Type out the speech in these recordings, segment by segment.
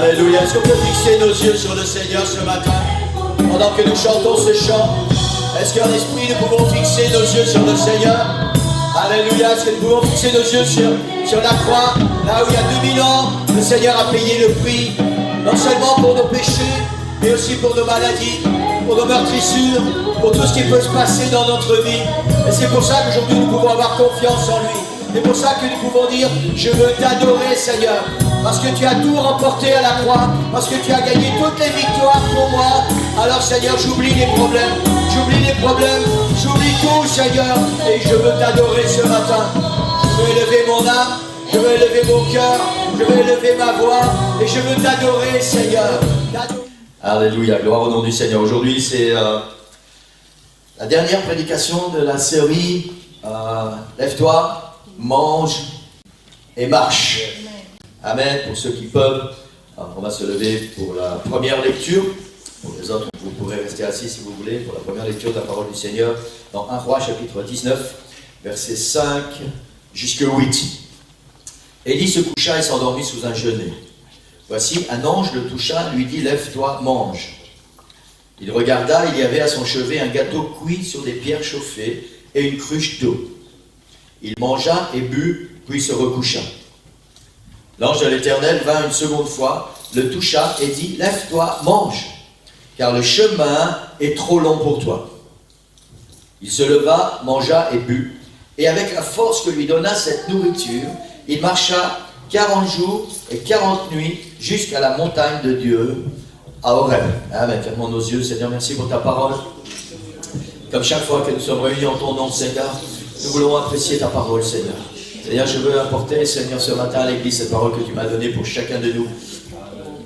Alléluia. Est-ce qu'on peut fixer nos yeux sur le Seigneur ce matin, pendant que nous chantons ce chant? Est-ce qu'en esprit nous pouvons fixer nos yeux sur le Seigneur? Alléluia. Est-ce que nous pouvons fixer nos yeux sur la croix, là où il y a 2000 ans, le Seigneur a payé le prix, non seulement pour nos péchés, mais aussi pour nos maladies, pour nos meurtrissures, pour tout ce qui peut se passer dans notre vie. Et c'est pour ça qu'aujourd'hui nous pouvons avoir confiance en lui. C'est pour ça que nous pouvons dire, je veux t'adorer Seigneur, parce que tu as tout remporté à la croix, parce que tu as gagné toutes les victoires pour moi. Alors Seigneur, j'oublie les problèmes, j'oublie tout Seigneur, et je veux t'adorer ce matin. Je veux élever mon âme, je veux élever mon cœur, je veux élever ma voix, et je veux t'adorer Seigneur. Alléluia, gloire au nom du Seigneur. Aujourd'hui c'est la dernière prédication de la série Lève-toi, mange et marche. Amen. Pour ceux qui peuvent, on va se lever pour la première lecture. Pour les autres, vous pourrez rester assis si vous voulez, pour la première lecture de la parole du Seigneur, dans 1 Roi chapitre 19, versets 5 jusqu'à 8. Élie se coucha et s'endormit sous un genêt. Voici, un ange le toucha, lui dit, lève-toi, mange. Il regarda, il y avait à son chevet un gâteau cuit sur des pierres chauffées et une cruche d'eau. Il mangea et but, puis se recoucha. L'ange de l'Éternel vint une seconde fois, le toucha et dit, lève-toi, mange, car le chemin est trop long pour toi. Il se leva, mangea et but, et avec la force que lui donna cette nourriture, il marcha 40 jours et 40 nuits jusqu'à la montagne de Dieu, à Horeb. Amen. Fermons nos yeux, Seigneur, merci pour ta parole. Comme chaque fois que nous sommes réunis en ton nom, Seigneur, nous voulons apprécier ta parole, Seigneur. Seigneur, je veux apporter, Seigneur, ce matin à l'église, cette parole que tu m'as donnée pour chacun de nous.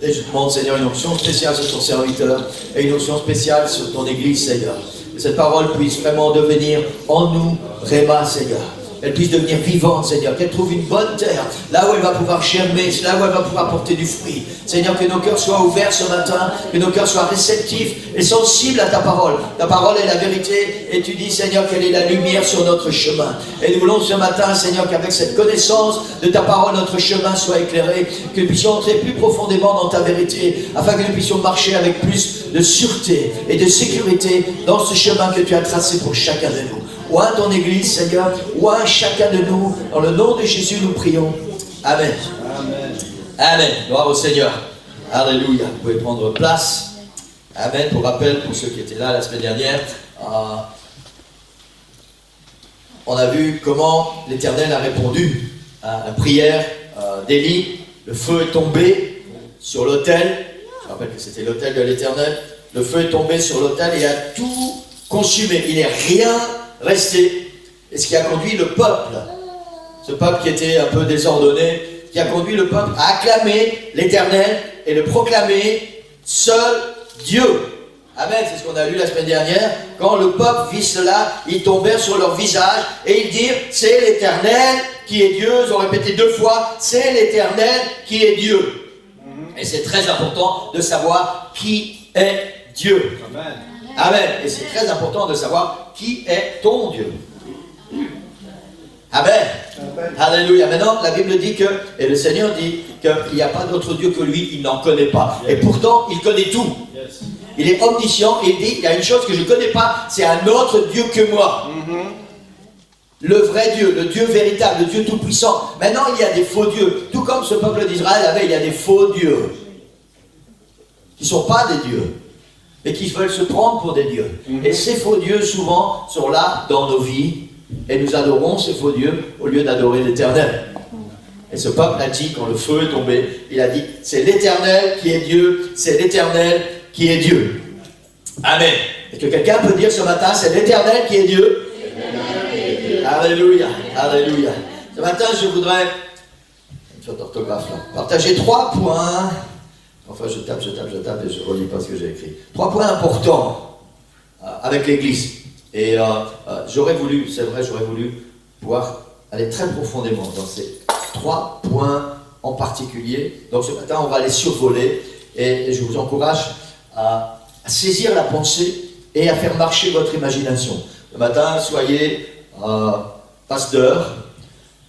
Et je te demande, Seigneur, une onction spéciale sur ton serviteur et une onction spéciale sur ton église, Seigneur. Que cette parole puisse vraiment devenir en nous, Réma, Seigneur. Elle puisse devenir vivante, Seigneur, qu'elle trouve une bonne terre, là où elle va pouvoir germer, là où elle va pouvoir porter du fruit. Seigneur, que nos cœurs soient ouverts ce matin, que nos cœurs soient réceptifs et sensibles à ta parole. Ta parole est la vérité et tu dis, Seigneur, qu'elle est la lumière sur notre chemin. Et nous voulons ce matin, Seigneur, qu'avec cette connaissance de ta parole, notre chemin soit éclairé, que nous puissions entrer plus profondément dans ta vérité, afin que nous puissions marcher avec plus de sûreté et de sécurité dans ce chemin que tu as tracé pour chacun de nous. Oint ton Église, Seigneur, oint chacun de nous. Dans le nom de Jésus, nous prions. Amen. Amen. Amen. Gloire au Seigneur. Alléluia. Vous pouvez prendre place. Amen. Pour rappel, pour ceux qui étaient là la semaine dernière, on a vu comment l'Éternel a répondu à la prière d'Élie. Le feu est tombé sur l'autel. Je rappelle que c'était l'autel de l'Éternel. Le feu est tombé sur l'autel et a tout consumé. Il n'est rien resté. Et ce qui a conduit le peuple, ce peuple qui était un peu désordonné, qui a conduit le peuple à acclamer l'Éternel et le proclamer seul Dieu. Amen, c'est ce qu'on a lu la semaine dernière. Quand le peuple vit cela, ils tombèrent sur leur visage et ils dirent, c'est l'Éternel qui est Dieu. Ils ont répété 2 fois, c'est l'Éternel qui est Dieu. Et c'est très important de savoir qui est Dieu. Amen. Amen. Et c'est très important de savoir qui est ton Dieu. Amen. Amen. Alléluia. Maintenant, la Bible dit que, et le Seigneur dit qu'il n'y a pas d'autre Dieu que lui, il n'en connaît pas. Et pourtant, il connaît tout. Il est omniscient et il dit, il y a une chose que je ne connais pas, c'est un autre Dieu que moi. Le vrai Dieu, le Dieu véritable, le Dieu tout-puissant. Maintenant, il y a des faux dieux. Tout comme ce peuple d'Israël avait, il y a des faux dieux. Qui ne sont pas des dieux, mais qui veulent se prendre pour des dieux. Et ces faux dieux, souvent, sont là dans nos vies. Et nous adorons ces faux dieux au lieu d'adorer l'Éternel. Et ce peuple a dit, quand le feu est tombé, il a dit, c'est l'Éternel qui est Dieu, c'est l'Éternel qui est Dieu. Amen. Est-ce que quelqu'un peut dire ce matin, c'est l'Éternel qui est Dieu? Alléluia, alléluia. Ce matin, je voudrais, une faute d'orthographe là, partager 3 points. Enfin, je tape et je ne relis pas ce que j'ai écrit. 3 points importants avec l'Église. Et j'aurais voulu, c'est vrai, j'aurais voulu pouvoir aller très profondément dans ces 3 points en particulier. Donc ce matin, on va les survoler. Et je vous encourage à saisir la pensée et à faire marcher votre imagination. Ce matin, soyez pasteur,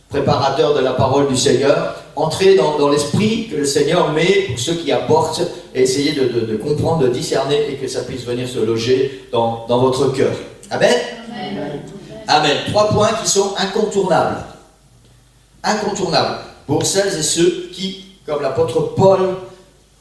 préparateur de la parole du Seigneur. entrer dans l'esprit que le Seigneur met pour ceux qui apportent et essayer de comprendre, de discerner et que ça puisse venir se loger dans votre cœur. Amen. Amen. Amen. 3 points qui sont incontournables. Incontournables pour celles et ceux qui, comme l'apôtre Paul,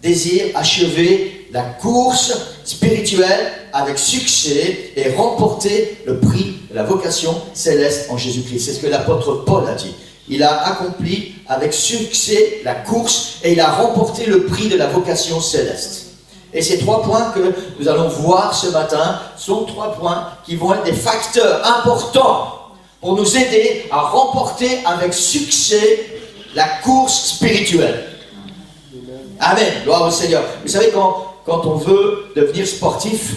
désirent achever la course spirituelle avec succès et remporter le prix de la vocation céleste en Jésus-Christ. C'est ce que l'apôtre Paul a dit. Il a accompli avec succès la course et il a remporté le prix de la vocation céleste. Et ces 3 points que nous allons voir ce matin sont 3 points qui vont être des facteurs importants pour nous aider à remporter avec succès la course spirituelle. Amen. Gloire au Seigneur. Vous savez, quand on veut devenir sportif,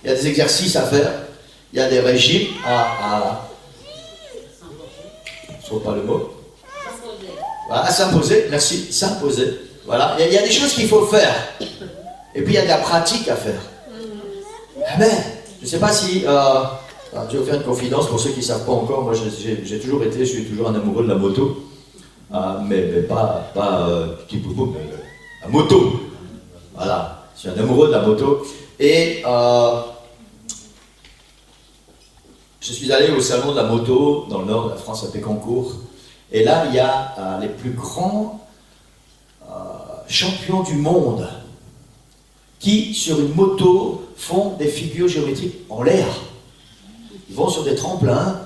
il y a des exercices à faire, il y a des régimes je ne trouve pas le mot. Voilà, à s'imposer, merci, s'imposer. Voilà, il y a des choses qu'il faut faire. Et puis il y a de la pratique à faire. Amen. Je ne sais pas si... je vais vous faire une confidence pour ceux qui ne savent pas encore. Moi, je suis toujours un amoureux de la moto. Mais pas petit boubou, mais la moto. Voilà, je suis un amoureux de la moto. Et je suis allé au salon de la moto dans le nord de la France, à Pécancourt. Et là, il y a les plus grands champions du monde qui, sur une moto, font des figures géométriques en l'air. Ils vont sur des tremplins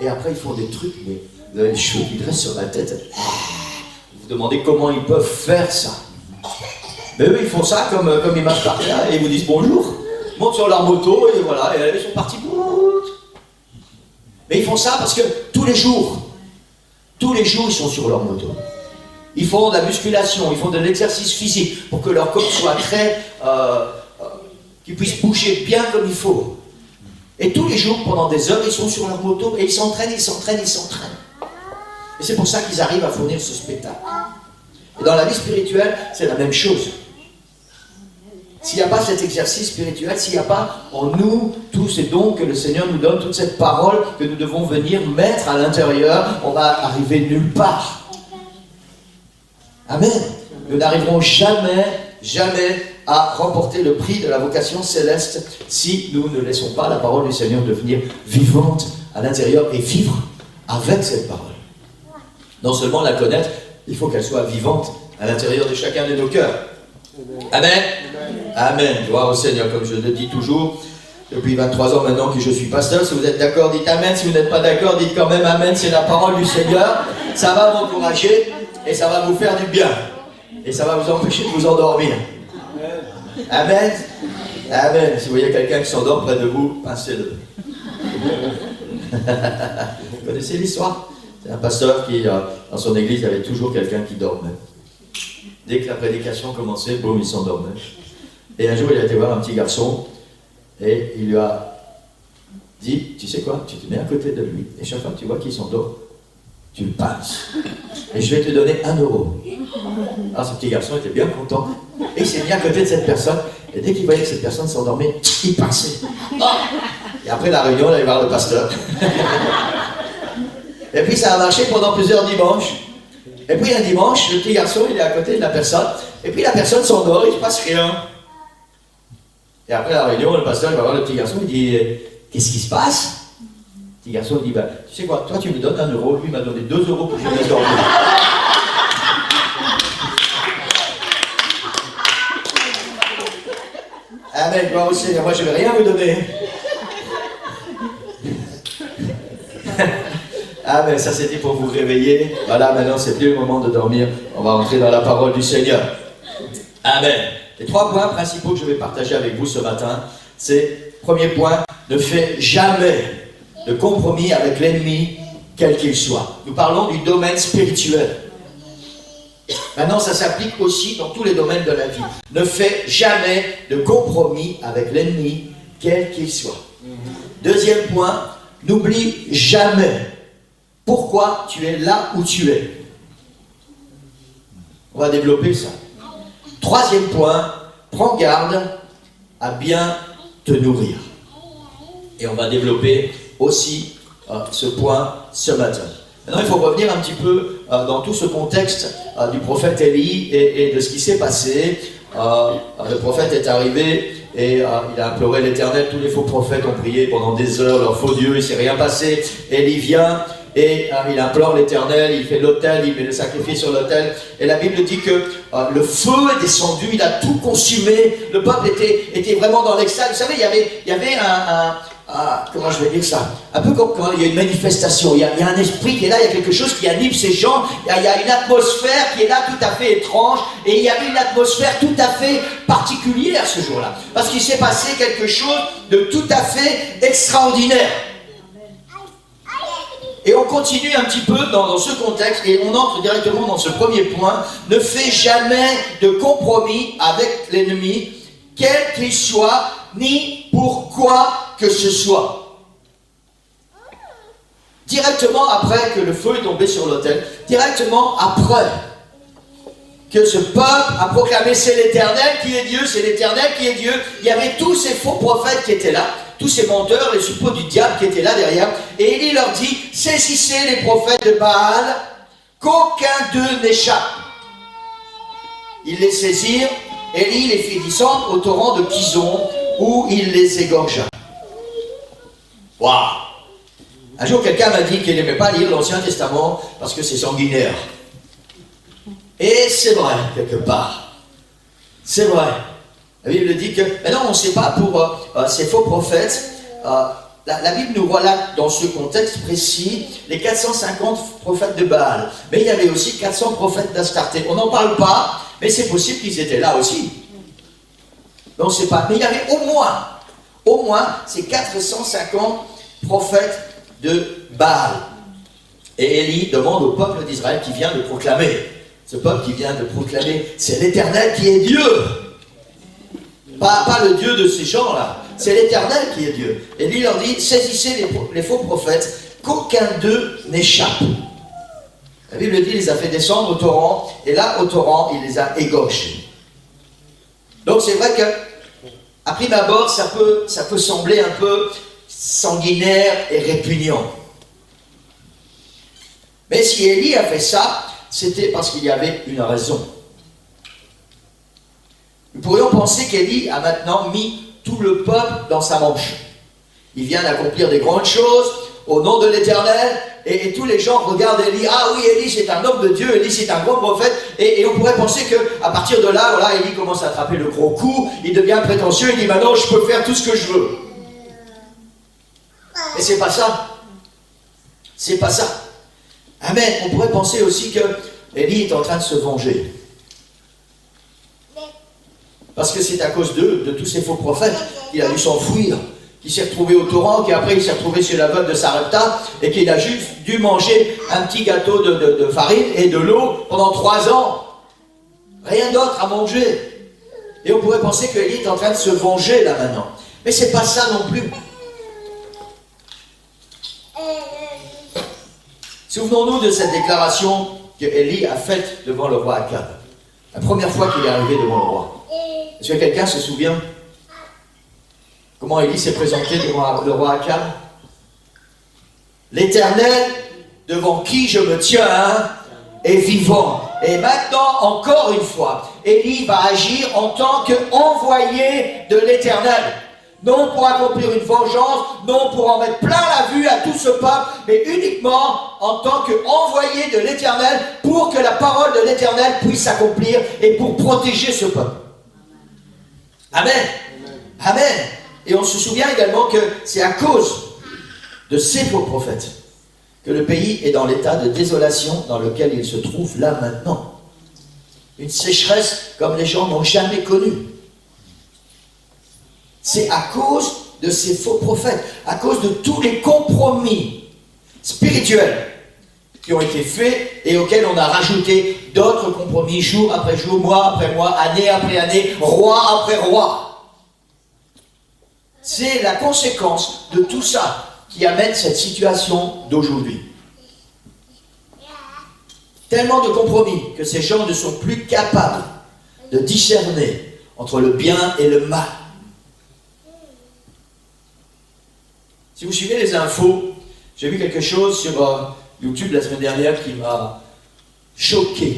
et après ils font des trucs, mais vous avez les cheveux qui dressent sur la tête. Vous vous demandez comment ils peuvent faire ça. Mais eux, ils font ça comme ils marchent par terre et ils vous disent bonjour. Ils montent sur leur moto et voilà, et ils sont partis. Mais ils font ça parce que tous les jours, ils sont sur leur moto. Ils font de la musculation, ils font de l'exercice physique pour que leur corps soit très... qu'ils puissent bouger bien comme il faut. Et tous les jours, pendant des heures, ils sont sur leur moto et ils s'entraînent. Et c'est pour ça qu'ils arrivent à fournir ce spectacle. Et dans la vie spirituelle, c'est la même chose. S'il n'y a pas cet exercice spirituel, s'il n'y a pas en nous tous ces dons que le Seigneur nous donne, toute cette parole que nous devons venir mettre à l'intérieur, on va arriver nulle part. Amen. Nous n'arriverons jamais à remporter le prix de la vocation céleste si nous ne laissons pas la parole du Seigneur devenir vivante à l'intérieur et vivre avec cette parole. Non seulement la connaître, il faut qu'elle soit vivante à l'intérieur de chacun de nos cœurs. Amen. Amen. Gloire au Seigneur, comme je le dis toujours, depuis 23 ans maintenant que je suis pasteur. Si vous êtes d'accord, dites Amen. Si vous n'êtes pas d'accord, dites quand même Amen. C'est la parole du Seigneur. Ça va m'encourager et ça va vous faire du bien. Et ça va vous empêcher de vous endormir. Amen. Amen. Si vous voyez quelqu'un qui s'endort près de vous, pincez-le. Vous connaissez l'histoire? C'est un pasteur qui, dans son église, il y avait toujours quelqu'un qui dormait. Dès que la prédication commençait, boum, il s'endormait. Et un jour, il a été voir un petit garçon et il lui a dit, tu sais quoi, tu te mets à côté de lui et chaque fois que tu vois qu'il s'endort, tu le pinces. Et je vais te donner 1 euro. Alors ce petit garçon était bien content. Et il s'est mis à côté de cette personne. Et dès qu'il voyait que cette personne s'endormait, il pinçait. Et après la réunion, il allait voir le pasteur. Et puis ça a marché pendant plusieurs dimanches. Et puis un dimanche, le petit garçon, il est à côté de la personne. Et puis la personne s'endort, il ne se passe rien. Et après la réunion, le pasteur il va voir le petit garçon, il dit qu'est-ce qui se passe? Le petit garçon il dit tu sais quoi, toi tu me donnes 1 euro, lui m'a donné 2 euros pour que je me laisse dormir. Amen, gloire au Seigneur, moi je ne vais rien vous donner. Ah mais ça c'était pour vous réveiller. Voilà, maintenant c'est plus le moment de dormir. On va entrer dans la parole du Seigneur. Amen. Les 3 points principaux que je vais partager avec vous ce matin, c'est, premier point, ne fais jamais de compromis avec l'ennemi, quel qu'il soit. Nous parlons du domaine spirituel. Maintenant, ça s'applique aussi dans tous les domaines de la vie. Ne fais jamais de compromis avec l'ennemi, quel qu'il soit. Deuxième point, n'oublie jamais pourquoi tu es là où tu es. On va développer ça. Troisième point, prends garde à bien te nourrir. Et on va développer aussi ce point ce matin. Maintenant, il faut revenir un petit peu dans tout ce contexte du prophète Élie et de ce qui s'est passé, le prophète est arrivé et il a imploré l'Éternel. Tous les faux prophètes ont prié pendant des heures, leur faux Dieu, il ne s'est rien passé. Élie vient et il implore l'Éternel, il fait l'autel, il met le sacrifice sur l'autel. Et la Bible dit que le feu est descendu, il a tout consumé. Le peuple était vraiment dans l'extase. Vous savez, il y avait comment je vais dire ça? Un peu comme quand il y a une manifestation, il y a un esprit qui est là, il y a quelque chose qui anime ces gens, il y a une atmosphère qui est là tout à fait étrange, et il y avait une atmosphère tout à fait particulière ce jour-là, parce qu'il s'est passé quelque chose de tout à fait extraordinaire. Et on continue un petit peu dans ce contexte, et on entre directement dans ce premier point. Ne fais jamais de compromis avec l'ennemi, quel qu'il soit, ni pourquoi que ce soit. Directement après que le feu est tombé sur l'autel, directement après que ce peuple a proclamé c'est l'Éternel qui est Dieu, c'est l'Éternel qui est Dieu, il y avait tous ces faux prophètes qui étaient là, tous ces menteurs, les suppôts du diable qui étaient là derrière, et Élie leur dit, saisissez les prophètes de Baal, qu'aucun d'eux n'échappe. Ils les saisirent, Élie les fit descendre au torrent de Kison, où il les égorgea. Waouh! Un jour, quelqu'un m'a dit qu'il n'aimait pas lire l'Ancien Testament parce que c'est sanguinaire. Et c'est vrai, quelque part. C'est vrai. La Bible dit que, mais non, on ne sait pas pour ces faux prophètes. La Bible nous relate dans ce contexte précis les 450 prophètes de Baal. Mais il y avait aussi 400 prophètes d'Astarté. On n'en parle pas, mais c'est possible qu'ils étaient là aussi. On ne sait pas. Mais il y avait au moins ces 450 prophètes de Baal. Et Élie demande au peuple d'Israël qui vient de proclamer. Ce peuple qui vient de proclamer, c'est l'Éternel qui est Dieu. Pas le Dieu de ces gens-là. C'est l'Éternel qui est Dieu. Élie leur dit, saisissez les faux prophètes, qu'aucun d'eux n'échappe. La Bible dit, il les a fait descendre au torrent, et là, au torrent, il les a égorgés. Donc c'est vrai que, à prime abord, ça peut sembler un peu sanguinaire et répugnant. Mais si Élie a fait ça, c'était parce qu'il y avait une raison. Nous pourrions penser qu'Élie a maintenant mis tout le peuple dans sa manche. Il vient d'accomplir des grandes choses au nom de l'Éternel, et tous les gens regardent Élie. Ah oui, Élie c'est un homme de Dieu, Élie c'est un grand prophète, et on pourrait penser qu'à partir de là, voilà, Élie commence à attraper le gros coup, il devient prétentieux, il dit maintenant je peux faire tout ce que je veux. Et c'est pas ça. C'est pas ça. Amen. On pourrait penser aussi que Élie est en train de se venger. Parce que c'est à cause d'eux, de tous ces faux prophètes, qu'il a dû s'enfuir, qu'il s'est retrouvé au torrent, qu'après il s'est retrouvé chez la veuve de Sarepta, et qu'il a juste dû manger un petit gâteau de farine et de l'eau pendant 3 ans. Rien d'autre à manger. Et on pourrait penser qu'Élie est en train de se venger là maintenant. Mais c'est pas ça non plus. Souvenons-nous de cette déclaration que Élie a faite devant le roi Akab. La première fois qu'il est arrivé devant le roi. Est-ce que quelqu'un se souvient comment Élie s'est présenté devant le roi Akab? L'Éternel, devant qui je me tiens, est vivant. Et maintenant, encore une fois, Élie va agir en tant qu'envoyé de l'Éternel. Non pour accomplir une vengeance, non pour en mettre plein la vue à tout ce peuple, mais uniquement en tant qu'envoyé de l'Éternel pour que la parole de l'Éternel puisse s'accomplir et pour protéger ce peuple. Amen. Amen. Et on se souvient également que c'est à cause de ces faux prophètes que le pays est dans l'état de désolation dans lequel il se trouve là maintenant. Une sécheresse comme les gens n'ont jamais connue. C'est à cause de ces faux prophètes, à cause de tous les compromis spirituels qui ont été faits et auxquels on a rajouté d'autres compromis jour après jour, mois après mois, année après année, roi après roi. C'est la conséquence de tout ça qui amène cette situation d'aujourd'hui. Tellement de compromis que ces gens ne sont plus capables de discerner entre le bien et le mal. Si vous suivez les infos, j'ai vu quelque chose sur YouTube la semaine dernière qui m'a choqué.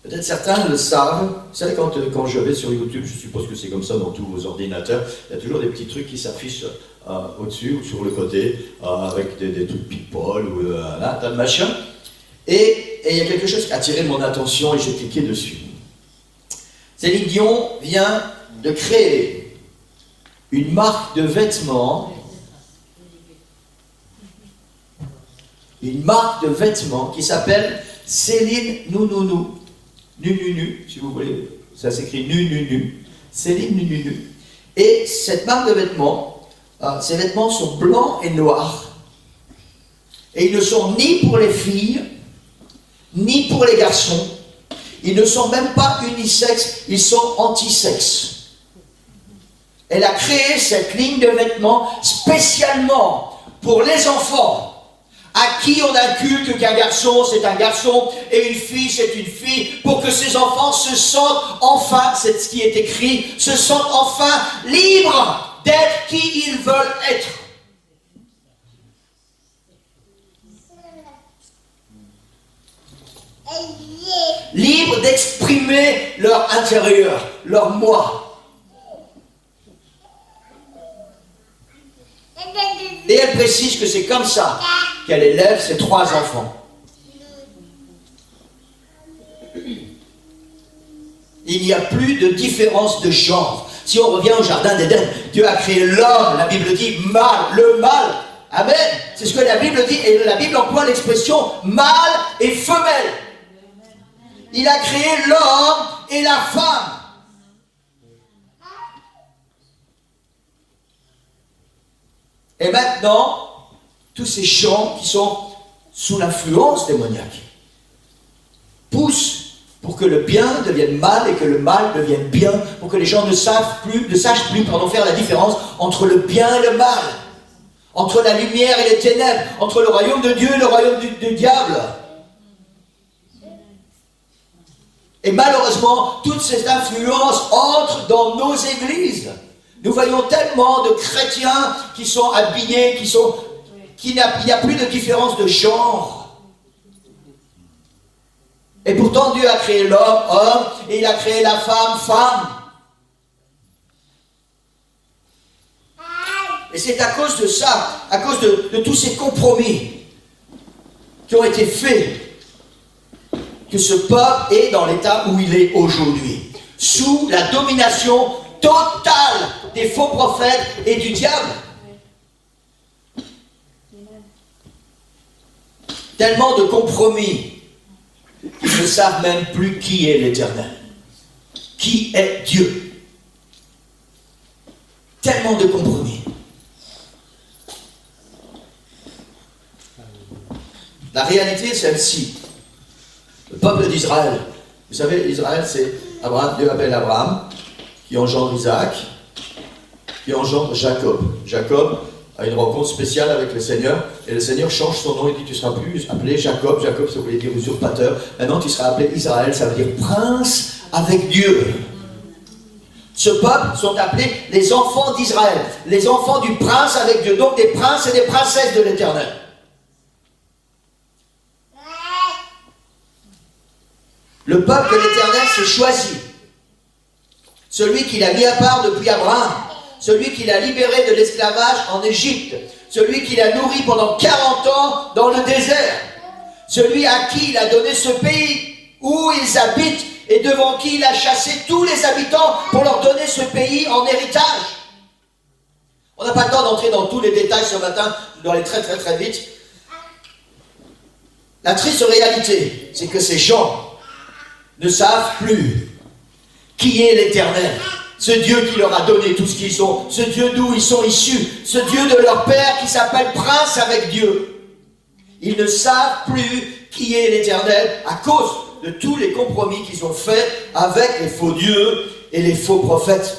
Peut-être certains le savent. Vous savez, quand je vais sur YouTube, je suppose que c'est comme ça dans tous vos ordinateurs, il y a toujours des petits trucs qui s'affichent au-dessus ou sur le côté, avec des trucs people ou un tas de machins. Et il y a quelque chose qui a attiré mon attention et j'ai cliqué dessus. Céline Dion vient de créer une marque de vêtements. Une marque de vêtements qui s'appelle Céline Nounounou. Nu, si vous voulez, ça s'écrit nu. Céline Nu. Et cette marque de vêtements, ces vêtements sont blancs et noirs. Et ils ne sont ni pour les filles, ni pour les garçons. Ils ne sont même pas unisexes, ils sont antisexes. Elle a créé cette ligne de vêtements spécialement pour les enfants, à qui on inculque qu'un garçon c'est un garçon et une fille c'est une fille, pour que ces enfants se sentent enfin, c'est ce qui est écrit, se sentent enfin libres d'être qui ils veulent être. Libres d'exprimer leur intérieur, leur moi. Et elle précise que c'est comme ça qu'elle élève ses 3 enfants. Il n'y a plus de différence de genre. Si on revient au jardin d'Éden, Dieu a créé l'homme, la Bible dit mâle, le mâle. Amen. C'est ce que la Bible dit, et la Bible emploie l'expression mâle et femelle. Il a créé l'homme et la femme. Et maintenant, tous ces gens qui sont sous l'influence démoniaque poussent pour que le bien devienne mal et que le mal devienne bien, pour que les gens ne sachent plus faire la différence entre le bien et le mal, entre la lumière et les ténèbres, entre le royaume de Dieu et le royaume du diable. Et malheureusement, toutes ces influences entrent dans nos églises. Nous voyons tellement de chrétiens qui sont habillés, il n'y a plus de différence de genre. Et pourtant Dieu a créé l'homme, homme, et il a créé la femme, femme. Et c'est à cause de ça, à cause de tous ces compromis qui ont été faits, que ce peuple est dans l'état où il est aujourd'hui, sous la domination totale des faux prophètes et du diable. Tellement de compromis qu'ils ne savent même plus qui est l'Éternel, qui est Dieu. Tellement de compromis. La réalité est celle-ci. Le peuple d'Israël, vous savez, Israël c'est Abraham, Dieu appelle Abraham, qui engendre Isaac, qui engendre Jacob. Jacob a une rencontre spéciale avec le Seigneur, et le Seigneur change son nom, il dit tu ne seras plus appelé Jacob, Jacob ça voulait dire usurpateur, maintenant tu seras appelé Israël, ça veut dire prince avec Dieu. Ce peuple sont appelés les enfants d'Israël, les enfants du prince avec Dieu, donc des princes et des princesses de l'Éternel. Le peuple de l'Éternel s'est choisi. Celui qu'il a mis à part depuis Abraham. Celui qu'il a libéré de l'esclavage en Égypte. Celui qu'il a nourri pendant 40 ans dans le désert. Celui à qui il a donné ce pays où ils habitent et devant qui il a chassé tous les habitants pour leur donner ce pays en héritage. On n'a pas le temps d'entrer dans tous les détails ce matin, je dois aller très vite. La triste réalité, c'est que ces gens ne savent plus qui est l'Éternel, ce Dieu qui leur a donné tout ce qu'ils ont, ce Dieu d'où ils sont issus, ce Dieu de leur Père qui s'appelle Prince avec Dieu. Ils ne savent plus qui est l'Éternel à cause de tous les compromis qu'ils ont faits avec les faux dieux et les faux prophètes.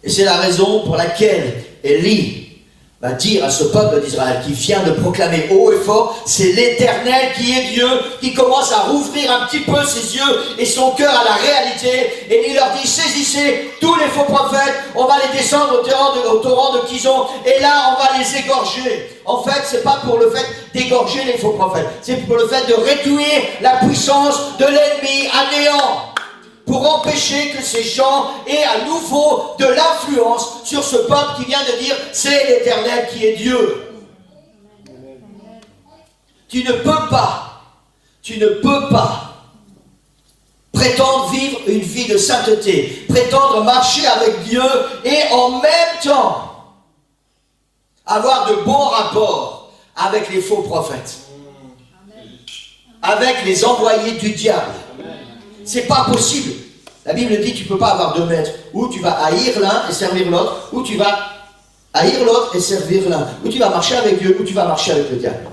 Et c'est la raison pour laquelle Élie va dire à ce peuple d'Israël qui vient de proclamer haut et fort, c'est l'Éternel qui est Dieu, qui commence à rouvrir un petit peu ses yeux et son cœur à la réalité, et il leur dit, saisissez tous les faux prophètes, on va les descendre au torrent de Kison, et là on va les égorger. En fait, c'est pas pour le fait d'égorger les faux prophètes, c'est pour le fait de réduire la puissance de l'ennemi à néant, pour empêcher que ces gens aient à nouveau de l'influence sur ce peuple qui vient de dire « c'est l'Éternel qui est Dieu ». Tu ne peux pas prétendre vivre une vie de sainteté, prétendre marcher avec Dieu et en même temps avoir de bons rapports avec les faux prophètes, avec les envoyés du diable. C'est pas possible. La Bible dit tu ne peux pas avoir deux maîtres. Ou tu vas haïr l'un et servir l'autre, ou tu vas haïr l'autre et servir l'un. Ou tu vas marcher avec Dieu, ou tu vas marcher avec le diable.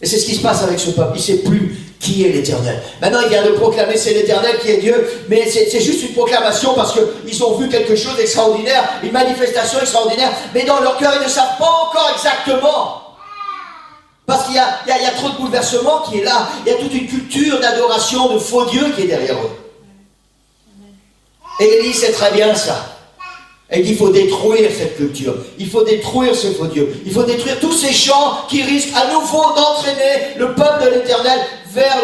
Et c'est ce qui se passe avec ce peuple. Il ne sait plus qui est l'Éternel. Maintenant, il vient de proclamer c'est l'Éternel qui est Dieu, mais c'est juste une proclamation parce qu'ils ont vu quelque chose d'extraordinaire, une manifestation extraordinaire, mais dans leur cœur, ils ne savent pas encore exactement. Parce qu'il y a trop de bouleversement qui est là. Il y a toute une culture d'adoration de faux dieux qui est derrière eux. Et Élie sait très bien ça. Et il faut détruire cette culture. Il faut détruire ce faux dieu. Il faut détruire tous ces chants qui risquent à nouveau d'entraîner le peuple de l'Éternel vers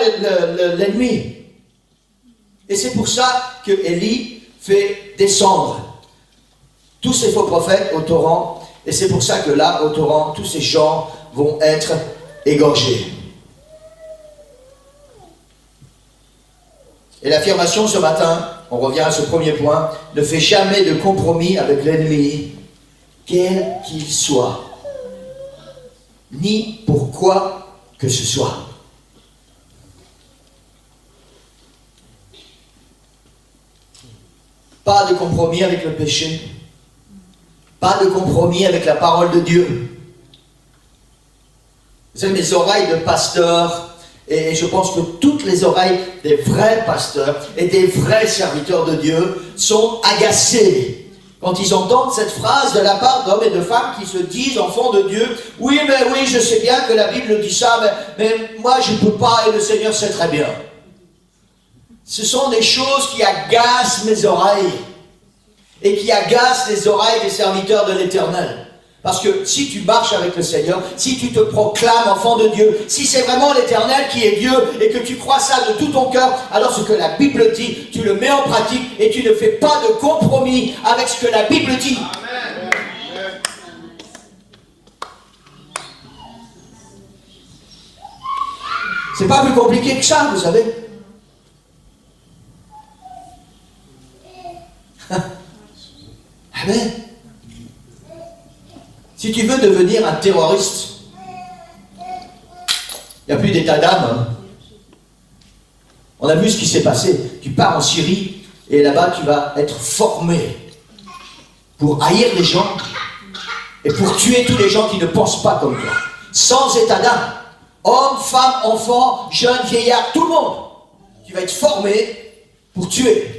l'ennemi. Et c'est pour ça que Élie fait descendre tous ces faux prophètes au torrent. Et c'est pour ça que là, au torrent, tous ces gens vont être égorgés. Et l'affirmation ce matin, on revient à ce premier point, ne fait jamais de compromis avec l'ennemi, quel qu'il soit, ni pour quoi que ce soit. Pas de compromis avec le péché, pas de compromis avec la parole de Dieu. Vous savez, mes oreilles de pasteur, et je pense que toutes les oreilles des vrais pasteurs et des vrais serviteurs de Dieu sont agacées quand ils entendent cette phrase de la part d'hommes et de femmes qui se disent enfants de Dieu. Oui, mais oui, je sais bien que la Bible dit ça, mais moi je ne peux pas et le Seigneur sait très bien. Ce sont des choses qui agacent mes oreilles et qui agacent les oreilles des serviteurs de l'Éternel. Parce que si tu marches avec le Seigneur, si tu te proclames enfant de Dieu, si c'est vraiment l'Éternel qui est Dieu et que tu crois ça de tout ton cœur, alors ce que la Bible dit, tu le mets en pratique et tu ne fais pas de compromis avec ce que la Bible dit. Amen. C'est pas plus compliqué que ça, vous savez. Amen. Si tu veux devenir un terroriste, il n'y a plus d'état d'âme. Hein. On a vu ce qui s'est passé. Tu pars en Syrie et là-bas tu vas être formé pour haïr les gens et pour tuer tous les gens qui ne pensent pas comme toi. Sans état d'âme. Hommes, femmes, enfants, jeunes, vieillards, tout le monde. Tu vas être formé pour tuer.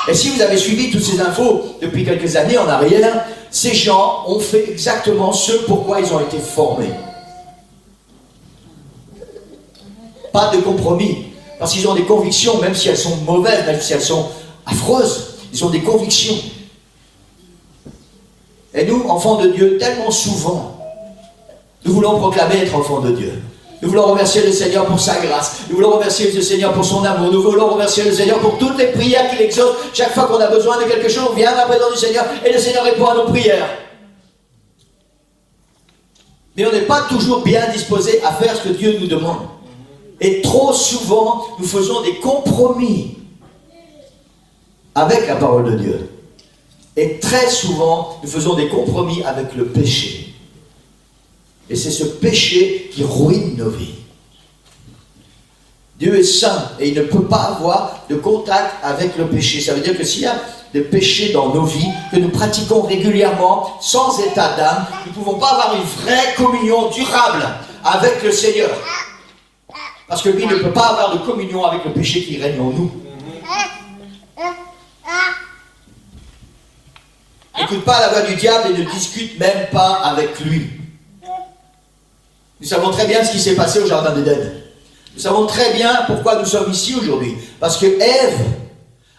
Et si vous avez suivi toutes ces infos depuis quelques années en arrière, ces gens ont fait exactement ce pourquoi ils ont été formés. Pas de compromis. Parce qu'ils ont des convictions, même si elles sont mauvaises, même si elles sont affreuses. Ils ont des convictions. Et nous, enfants de Dieu, tellement souvent, nous voulons proclamer être enfants de Dieu. Nous voulons remercier le Seigneur pour sa grâce. Nous voulons remercier le Seigneur pour son amour. Nous voulons remercier le Seigneur pour toutes les prières qu'il exauce. Chaque fois qu'on a besoin de quelque chose, on vient à la présence du Seigneur et le Seigneur répond à nos prières. Mais on n'est pas toujours bien disposé à faire ce que Dieu nous demande. Et trop souvent, nous faisons des compromis avec la parole de Dieu. Et très souvent, nous faisons des compromis avec le péché. Et c'est ce péché qui ruine nos vies. Dieu est saint et il ne peut pas avoir de contact avec le péché. Ça veut dire que s'il y a des péchés dans nos vies que nous pratiquons régulièrement, sans état d'âme, nous ne pouvons pas avoir une vraie communion durable avec le Seigneur. Parce que lui ne peut pas avoir de communion avec le péché qui règne en nous. N'écoute pas la voix du diable et ne discute même pas avec lui. Nous savons très bien ce qui s'est passé au Jardin d'Éden. Nous savons très bien pourquoi nous sommes ici aujourd'hui. Parce que Ève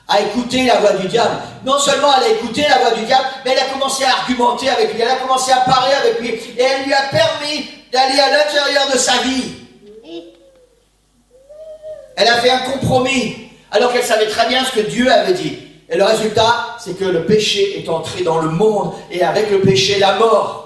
a écouté la voix du diable. Non seulement elle a écouté la voix du diable, mais elle a commencé à argumenter avec lui, elle a commencé à parler avec lui, et elle lui a permis d'aller à l'intérieur de sa vie. Elle a fait un compromis, alors qu'elle savait très bien ce que Dieu avait dit. Et le résultat, c'est que le péché est entré dans le monde, et avec le péché, la mort.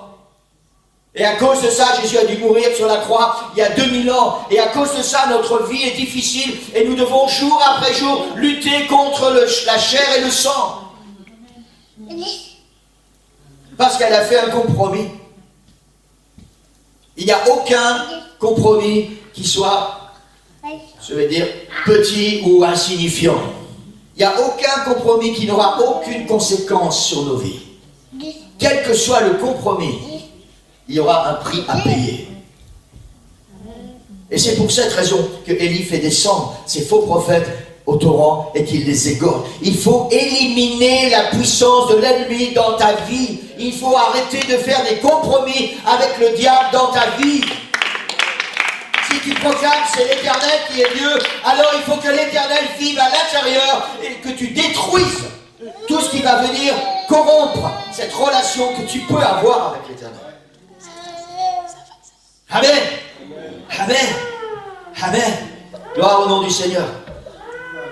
Et à cause de ça, Jésus a dû mourir sur la croix il y a 2000 ans. Et à cause de ça, notre vie est difficile. Et nous devons jour après jour lutter contre la chair et le sang. Parce qu'elle a fait un compromis. Il n'y a aucun compromis qui soit, je vais dire, petit ou insignifiant. Il n'y a aucun compromis qui n'aura aucune conséquence sur nos vies. Quel que soit le compromis, il y aura un prix à payer. Et c'est pour cette raison que Élie fait descendre ces faux prophètes au torrent et qu'il les égorge. Il faut éliminer la puissance de l'ennemi dans ta vie. Il faut arrêter de faire des compromis avec le diable dans ta vie. Si tu proclames c'est l'Éternel qui est Dieu, alors il faut que l'Éternel vive à l'intérieur et que tu détruises tout ce qui va venir corrompre cette relation que tu peux avoir avec l'Éternel. Amen. Amen. Amen. Gloire au nom du Seigneur.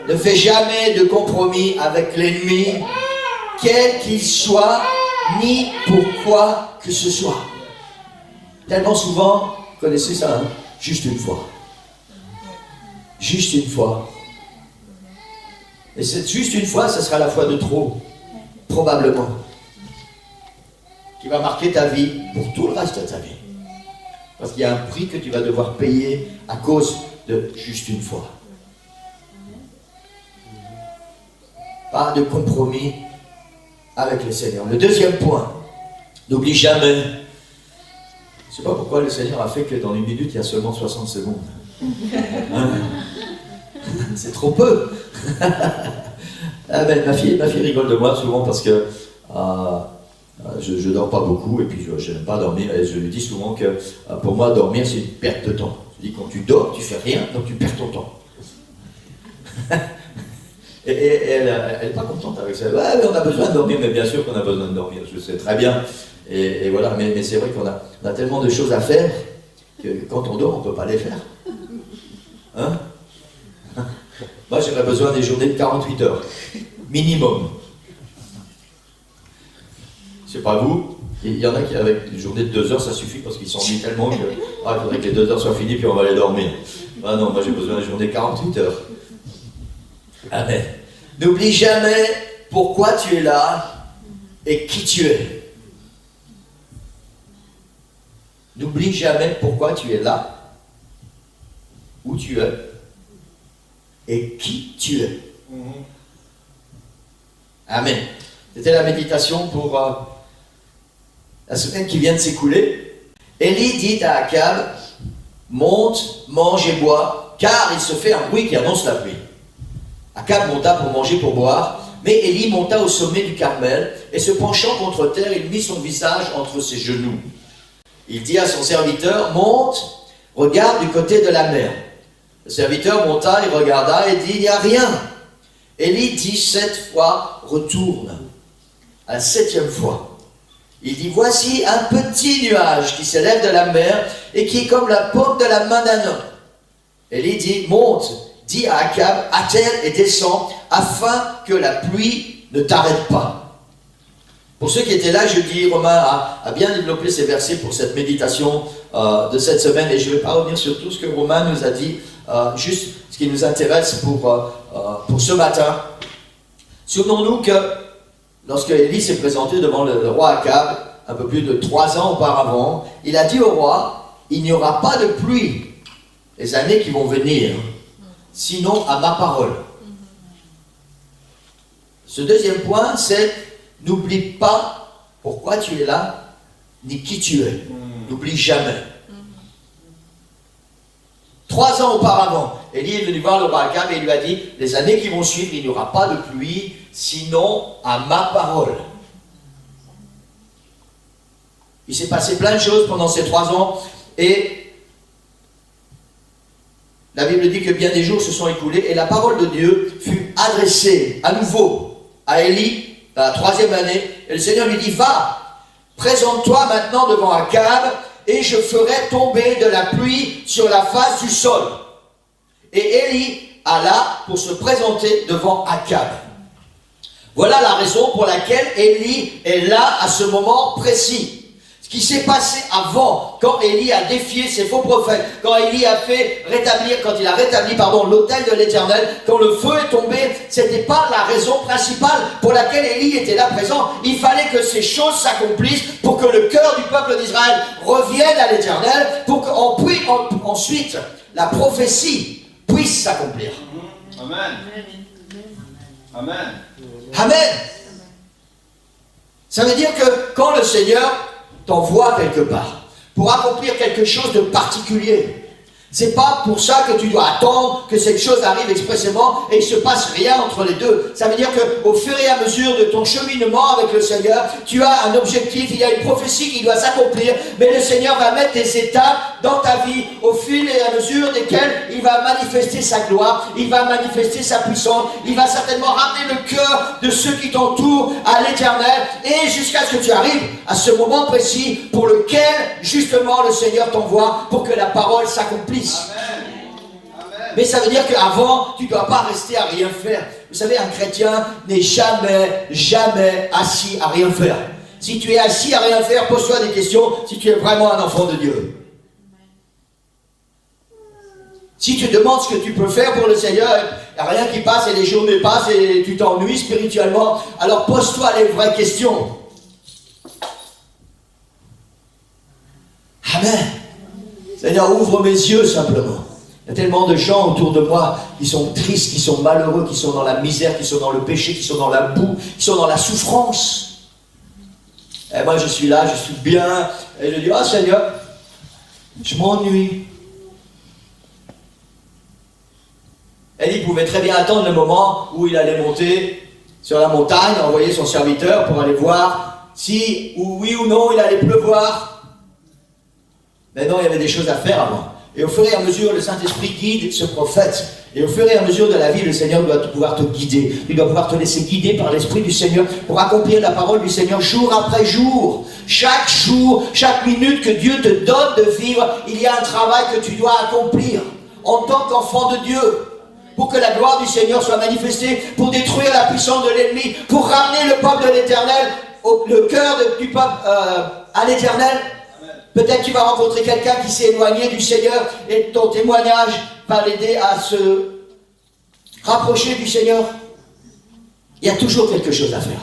Ne fais jamais de compromis avec l'ennemi, quel qu'il soit, ni pourquoi que ce soit. Tellement souvent, vous connaissez ça, hein? Juste une fois. Juste une fois. Et cette juste une fois, ça sera la fois de trop, probablement, qui va marquer ta vie pour tout le reste de ta vie. Parce qu'il y a un prix que tu vas devoir payer à cause de juste une fois. Pas de compromis avec le Seigneur. Le deuxième point, n'oublie jamais. Je ne sais pas pourquoi le Seigneur a fait que dans une minute, il y a seulement 60 secondes. Hein? C'est trop peu. Ah ben, ma fille rigole de moi souvent parce que je dors pas beaucoup et puis je n'aime pas dormir. Et je lui dis souvent que pour moi, dormir, c'est une perte de temps. Je dis quand tu dors, tu fais rien, donc tu perds ton temps. Et elle n'est pas contente avec ça. Ouais, mais on a besoin de dormir, mais bien sûr qu'on a besoin de dormir, je sais très bien. Et voilà, mais c'est vrai qu'on a tellement de choses à faire que quand on dort, on ne peut pas les faire. Hein? Moi, j'aurais besoin des journées de 48 heures, minimum. C'est pas vous. Il y en a qui, avec une journée de 2 heures, ça suffit parce qu'ils s'ennuient tellement que il faudrait que les 2 heures soient finies, puis on va aller dormir. Ah non, moi j'ai besoin d'une journée de 48 heures. Amen. N'oublie jamais pourquoi tu es là et qui tu es. N'oublie jamais pourquoi tu es là, où tu es et qui tu es. Amen. C'était la méditation pour la semaine qui vient de s'écouler. Élie dit à Akab, monte, mange et bois, car il se fait un bruit qui annonce la pluie. Akab monta pour manger, pour boire, mais Élie monta au sommet du Carmel, et se penchant contre terre, il mit son visage entre ses genoux. Il dit à son serviteur, monte, regarde du côté de la mer. Le serviteur monta, il regarda et dit, il n'y a rien. Élie dit 7 fois, retourne. À la 7e fois, il dit, voici un petit nuage qui s'élève de la mer et qui est comme la paume de la main d'un homme. Élie dit, monte, dis à Akab, attelle et descends, afin que la pluie ne t'arrête pas. Pour ceux qui étaient là, jeudi, Romain a bien développé ces versets pour cette méditation de cette semaine, et je ne vais pas revenir sur tout ce que Romain nous a dit, juste ce qui nous intéresse pour ce matin. Souvenons-nous que lorsque Élie s'est présenté devant le roi Akab, un peu plus de 3 ans auparavant, il a dit au roi, il n'y aura pas de pluie les années qui vont venir, sinon à ma parole. Ce deuxième point, c'est n'oublie pas pourquoi tu es là, ni qui tu es. N'oublie jamais. 3 ans auparavant, Élie est venu voir le roi Akab et il lui a dit, les années qui vont suivre, il n'y aura pas de pluie, sinon à ma parole. Il s'est passé plein de choses pendant ces 3 ans. Et la Bible dit que bien des jours se sont écoulés. Et la parole de Dieu fut adressée à nouveau à Élie, dans la 3e année. Et le Seigneur lui dit, va, présente-toi maintenant devant Akab, et je ferai tomber de la pluie sur la face du sol. Et Élie alla pour se présenter devant Akab. Voilà la raison pour laquelle Élie est là à ce moment précis. Ce qui s'est passé avant, quand Élie a défié ses faux prophètes, quand Élie a il a rétabli l'autel de l'Éternel, quand le feu est tombé, c'était pas la raison principale pour laquelle Élie était là présent. Il fallait que ces choses s'accomplissent pour que le cœur du peuple d'Israël revienne à l'Éternel, pour qu'ensuite la prophétie puisse s'accomplir. Amen. Amen. Amen. Ça veut dire que quand le Seigneur t'envoie quelque part pour accomplir quelque chose de particulier, c'est pas pour ça que tu dois attendre que cette chose arrive expressément et il se passe rien entre les deux. Ça veut dire qu'au fur et à mesure de ton cheminement avec le Seigneur, tu as un objectif, il y a une prophétie qui doit s'accomplir, mais le Seigneur va mettre des étapes dans ta vie au fil et à mesure desquelles il va manifester sa gloire, il va manifester sa puissance, il va certainement ramener le cœur de ceux qui t'entourent à l'Éternel, et jusqu'à ce que tu arrives à ce moment précis pour lequel justement le Seigneur t'envoie pour que la parole s'accomplisse. Amen. Amen. Mais ça veut dire qu'avant, tu ne dois pas rester à rien faire. Vous savez, un chrétien n'est jamais assis à rien faire. Si tu es assis à rien faire, pose-toi des questions si tu es vraiment un enfant de Dieu. Si tu demandes ce que tu peux faire pour le Seigneur, il n'y a rien qui passe et les journées passent et tu t'ennuies spirituellement, alors pose-toi les vraies questions. Amen. Seigneur, ouvre mes yeux simplement. Il y a tellement de gens autour de moi qui sont tristes, qui sont malheureux, qui sont dans la misère, qui sont dans le péché, qui sont dans la boue, qui sont dans la souffrance. Et moi je suis là, je suis bien, et je dis, oh Seigneur, je m'ennuie. Élie pouvait très bien attendre le moment où il allait monter sur la montagne, envoyer son serviteur pour aller voir si, ou oui ou non, il allait pleuvoir. Mais non, il y avait des choses à faire avant. Et au fur et à mesure, le Saint-Esprit guide ce prophète. Et au fur et à mesure de la vie, le Seigneur doit pouvoir te guider. Il doit pouvoir te laisser guider par l'Esprit du Seigneur pour accomplir la parole du Seigneur jour après jour. Chaque minute que Dieu te donne de vivre, il y a un travail que tu dois accomplir en tant qu'enfant de Dieu. Pour que la gloire du Seigneur soit manifestée, pour détruire la puissance de l'ennemi, pour ramener le peuple de l'Éternel, le cœur du peuple à l'Éternel. Peut-être tu vas rencontrer quelqu'un qui s'est éloigné du Seigneur et ton témoignage va l'aider à se rapprocher du Seigneur. Il y a toujours quelque chose à faire.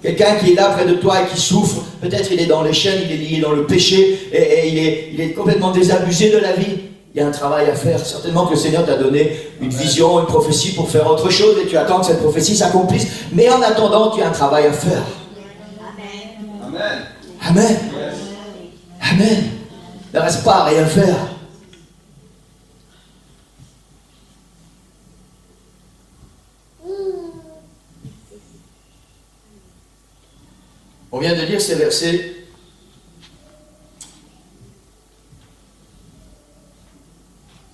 Quelqu'un qui est là près de toi et qui souffre, peut-être il est dans les chaînes, il est lié dans le péché et il est complètement désabusé de la vie. Il y a un travail à faire. Certainement que le Seigneur t'a donné une vision, une prophétie pour faire autre chose et tu attends que cette prophétie s'accomplisse. Mais en attendant, tu as un travail à faire. Amen. Amen. Amen. Ne reste pas à rien faire. On vient de lire ces versets.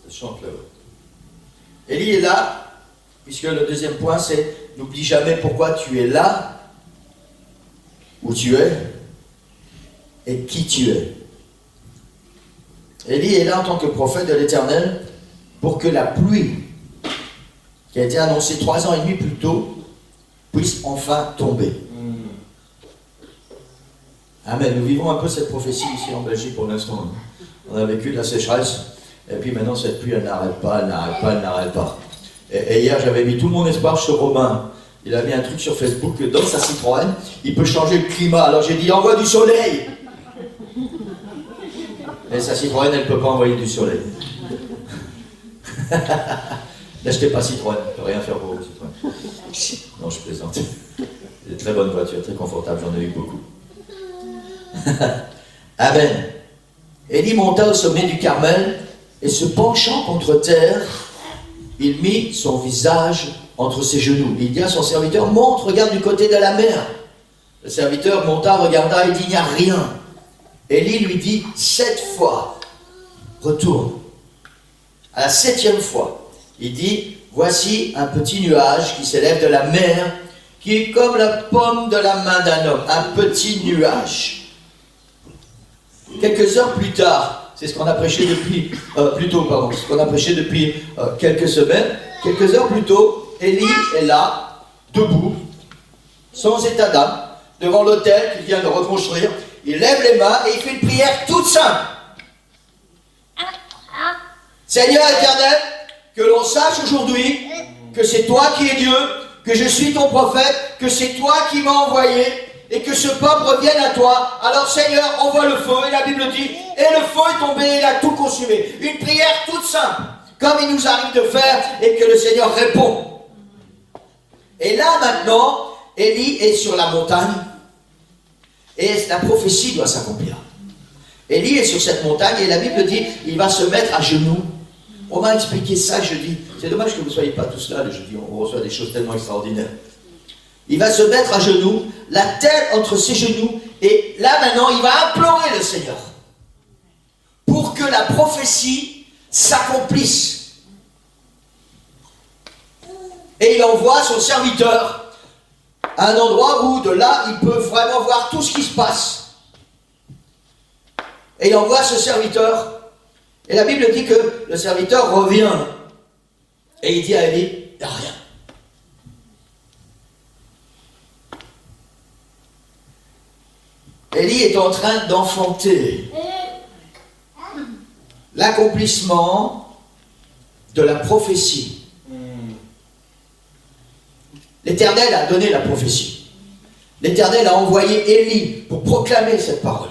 Ça chante là-haut. Élie est là, puisque le deuxième point c'est n'oublie jamais pourquoi tu es là, où tu es, et qui tu es. Élie est là en tant que prophète de l'Éternel pour que la pluie qui a été annoncée 3 ans et demi plus tôt puisse enfin tomber. Amen. Nous vivons un peu cette prophétie ici en Belgique pour l'instant. On a vécu de la sécheresse et puis maintenant cette pluie elle n'arrête pas, elle n'arrête pas, elle n'arrête pas. Et hier j'avais mis tout mon espoir sur Romain. Il a mis un truc sur Facebook que dans sa Citroën, il peut changer le climat. Alors j'ai dit envoie du soleil. Et sa Citroën, elle ne peut pas envoyer du soleil. N'achetez pas Citroën, ne peut rien faire pour vous, Citroën. Non, je plaisante. C'est une très bonne voiture, très confortable, j'en ai eu beaucoup. Amen. Élie monta au sommet du Carmel et se penchant contre terre, il mit son visage entre ses genoux. Il dit à son serviteur, monte, regarde du côté de la mer. Le serviteur monta, regarda et dit, il n'y a rien. Élie lui dit 7 fois, retourne. À la 7e fois, il dit, voici un petit nuage qui s'élève de la mer, qui est comme la paume de la main d'un homme, un petit nuage. Quelques heures plus tard, c'est ce qu'on a prêché depuis, ce qu'on a prêché depuis quelques semaines, quelques heures plus tôt, Élie est là, debout, sans état d'âme, devant l'autel qu'il vient de reconstruire. Il lève les mains et il fait une prière toute simple. Seigneur éternel, que l'on sache aujourd'hui que c'est toi qui es Dieu, que je suis ton prophète, que c'est toi qui m'as envoyé et que ce peuple revienne à toi. Alors Seigneur, envoie le feu. Et la Bible dit, et le feu est tombé et il a tout consumé. Une prière toute simple, comme il nous arrive de faire et que le Seigneur répond. Et là maintenant, Élie est sur la montagne et la prophétie doit s'accomplir. Élie est sur cette montagne et la Bible dit, il va se mettre à genoux. On m'a expliqué ça jeudi. C'est dommage que vous ne soyez pas tous là le jeudi. On reçoit des choses tellement extraordinaires. Il va se mettre à genoux, la tête entre ses genoux, et là maintenant il va implorer le Seigneur pour que la prophétie s'accomplisse. Et il envoie son serviteur à un endroit où de là il peut vraiment voir tout ce qui se passe. Et il envoie ce serviteur. Et la Bible dit que le serviteur revient et il dit à Élie, il n'y a rien. Élie est en train d'enfanter l'accomplissement de la prophétie. L'Éternel a donné la prophétie. L'Éternel a envoyé Élie pour proclamer cette parole.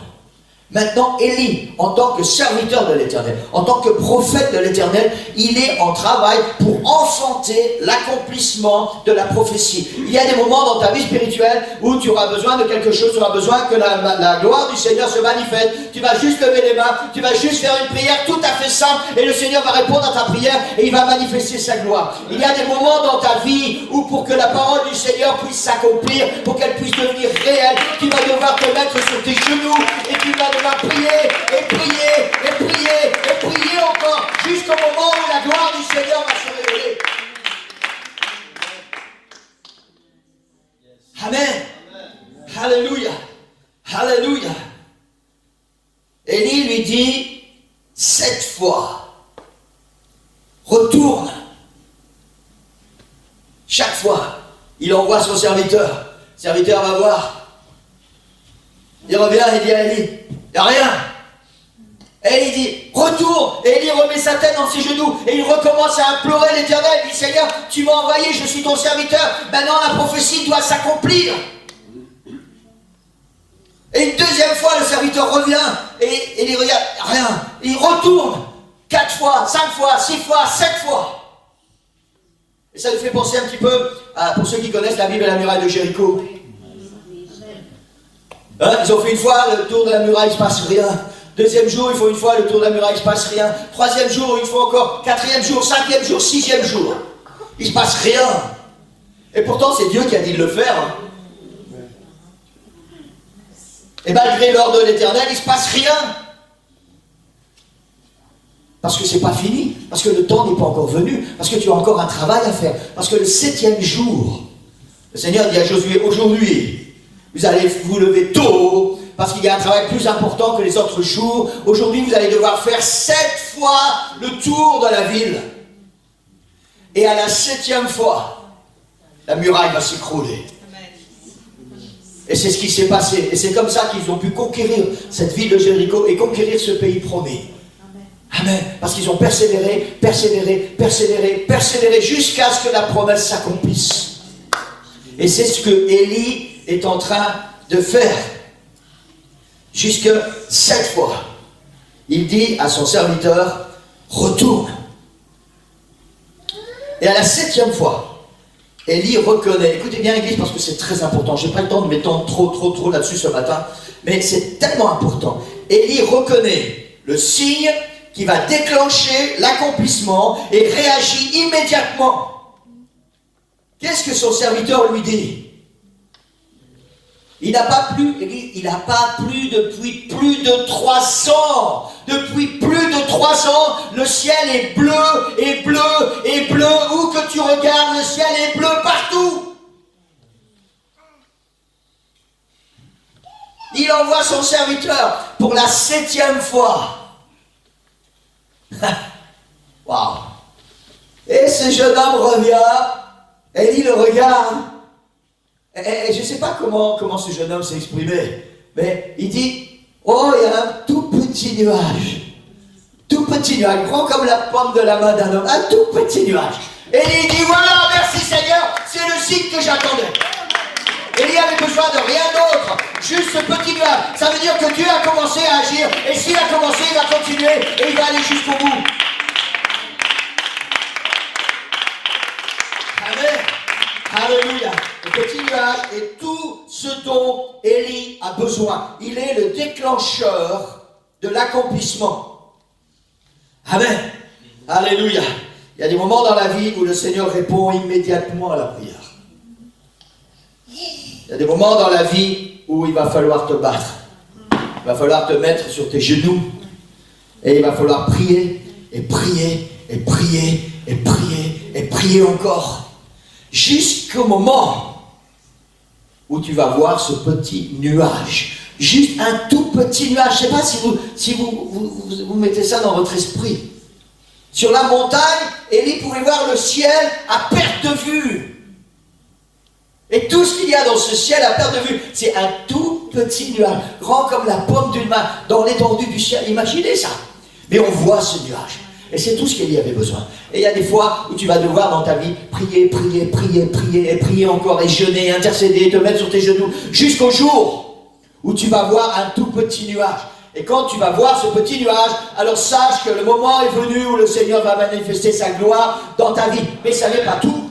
Maintenant, Élie, en tant que serviteur de l'Éternel, en tant que prophète de l'Éternel, il est en travail pour enfanter l'accomplissement de la prophétie. Il y a des moments dans ta vie spirituelle où tu auras besoin de quelque chose, tu auras besoin que la gloire du Seigneur se manifeste. Tu vas juste lever les mains, tu vas juste faire une prière tout à fait simple et le Seigneur va répondre à ta prière et il va manifester sa gloire. Il y a des moments dans ta vie où pour que la parole du Seigneur puisse s'accomplir, pour qu'elle puisse devenir réelle, tu vas devoir te mettre sur tes genoux et tu vas devoir prier et prier et prier et prier encore jusqu'au moment où la gloire du Seigneur va se révéler. Amen. Alléluia. Alléluia. Élie lui dit 7 fois, retourne. Chaque fois, il envoie son serviteur. Le serviteur va voir. Il revient et dit à Élie, il n'y a rien. Et il dit, retourne. Et Élie remet sa tête dans ses genoux. Et il recommence à implorer l'Éternel. Il dit, Seigneur, tu m'as envoyé, je suis ton serviteur. Maintenant, la prophétie doit s'accomplir. Et une deuxième fois, le serviteur revient. Et il regarde, rien. Et il retourne. 4 fois, 5 fois, 6 fois, 7 fois. Et ça nous fait penser un petit peu, pour ceux qui connaissent la Bible et la muraille de Jéricho. Hein, ils ont fait une fois le tour de la muraille, il ne se passe rien. Deuxième jour, ils font une fois le tour de la muraille, il ne se passe rien. Troisième jour, ils font encore. 4e jour, 5e jour, 6e jour. Il ne se passe rien. Et pourtant, c'est Dieu qui a dit de le faire. Hein. Et malgré l'ordre de l'Éternel, il ne se passe rien. Parce que ce n'est pas fini. Parce que le temps n'est pas encore venu. Parce que tu as encore un travail à faire. Parce que le 7e jour, le Seigneur dit à Josué, aujourd'hui, vous allez vous lever tôt, parce qu'il y a un travail plus important que les autres jours. Aujourd'hui, vous allez devoir faire 7 fois le tour de la ville. Et à la 7e fois, la muraille va s'écrouler. Et c'est ce qui s'est passé. Et c'est comme ça qu'ils ont pu conquérir cette ville de Jéricho et conquérir ce pays promis. Amen. Parce qu'ils ont persévéré, persévéré, persévéré, persévéré jusqu'à ce que la promesse s'accomplisse. Et c'est ce que Élie est en train de faire. Jusque 7 fois. Il dit à son serviteur, retourne. Et à la 7e fois, Élie reconnaît, écoutez bien l'église parce que c'est très important, je n'ai pas le temps de m'étendre trop là-dessus ce matin, mais c'est tellement important. Élie reconnaît le signe qui va déclencher l'accomplissement et réagit immédiatement. Qu'est-ce que son serviteur lui dit? Il n'a pas plu, il n'a pas plu depuis plus de 3 ans. Depuis plus de 3 ans, le ciel est bleu, et bleu, et bleu. Où que tu regardes, le ciel est bleu partout. Il envoie son serviteur pour la 7e fois. Waouh. Et ce jeune homme revient, et il le regarde. Et je ne sais pas comment ce jeune homme s'est exprimé, mais il dit, oh, il y a un tout petit nuage, grand comme la pomme de la main d'un homme, un tout petit nuage. Et il dit, voilà, merci Seigneur, c'est le signe que j'attendais. Élie avait besoin de rien d'autre, juste ce petit nuage. Ça veut dire que Dieu a commencé à agir, et s'il a commencé, il va continuer, et il va aller jusqu'au bout. Amen. Alléluia. Le petit nuage est tout ce dont Élie a besoin. Il est le déclencheur de l'accomplissement. Amen. Alléluia. Il y a des moments dans la vie où le Seigneur répond immédiatement à la prière. Il y a des moments dans la vie où il va falloir te battre. Il va falloir te mettre sur tes genoux. Et il va falloir prier, et prier, et prier, et prier, et prier encore. Jusqu'au moment où tu vas voir ce petit nuage. Juste un tout petit nuage. Je ne sais pas si vous mettez ça dans votre esprit. Sur la montagne, Élie pouvait voir le ciel à perte de vue. Et tout ce qu'il y a dans ce ciel à perte de vue, c'est un tout petit nuage, grand comme la paume d'une main, dans l'étendue du ciel. Imaginez ça. Mais on voit ce nuage. Et c'est tout ce qu'Élie avait besoin. Et il y a des fois où tu vas devoir dans ta vie prier, prier, prier, prier, et prier encore, et jeûner, intercéder, te mettre sur tes genoux, jusqu'au jour où tu vas voir un tout petit nuage. Et quand tu vas voir ce petit nuage, alors sache que le moment est venu où le Seigneur va manifester sa gloire dans ta vie. Mais ça n'est pas tout.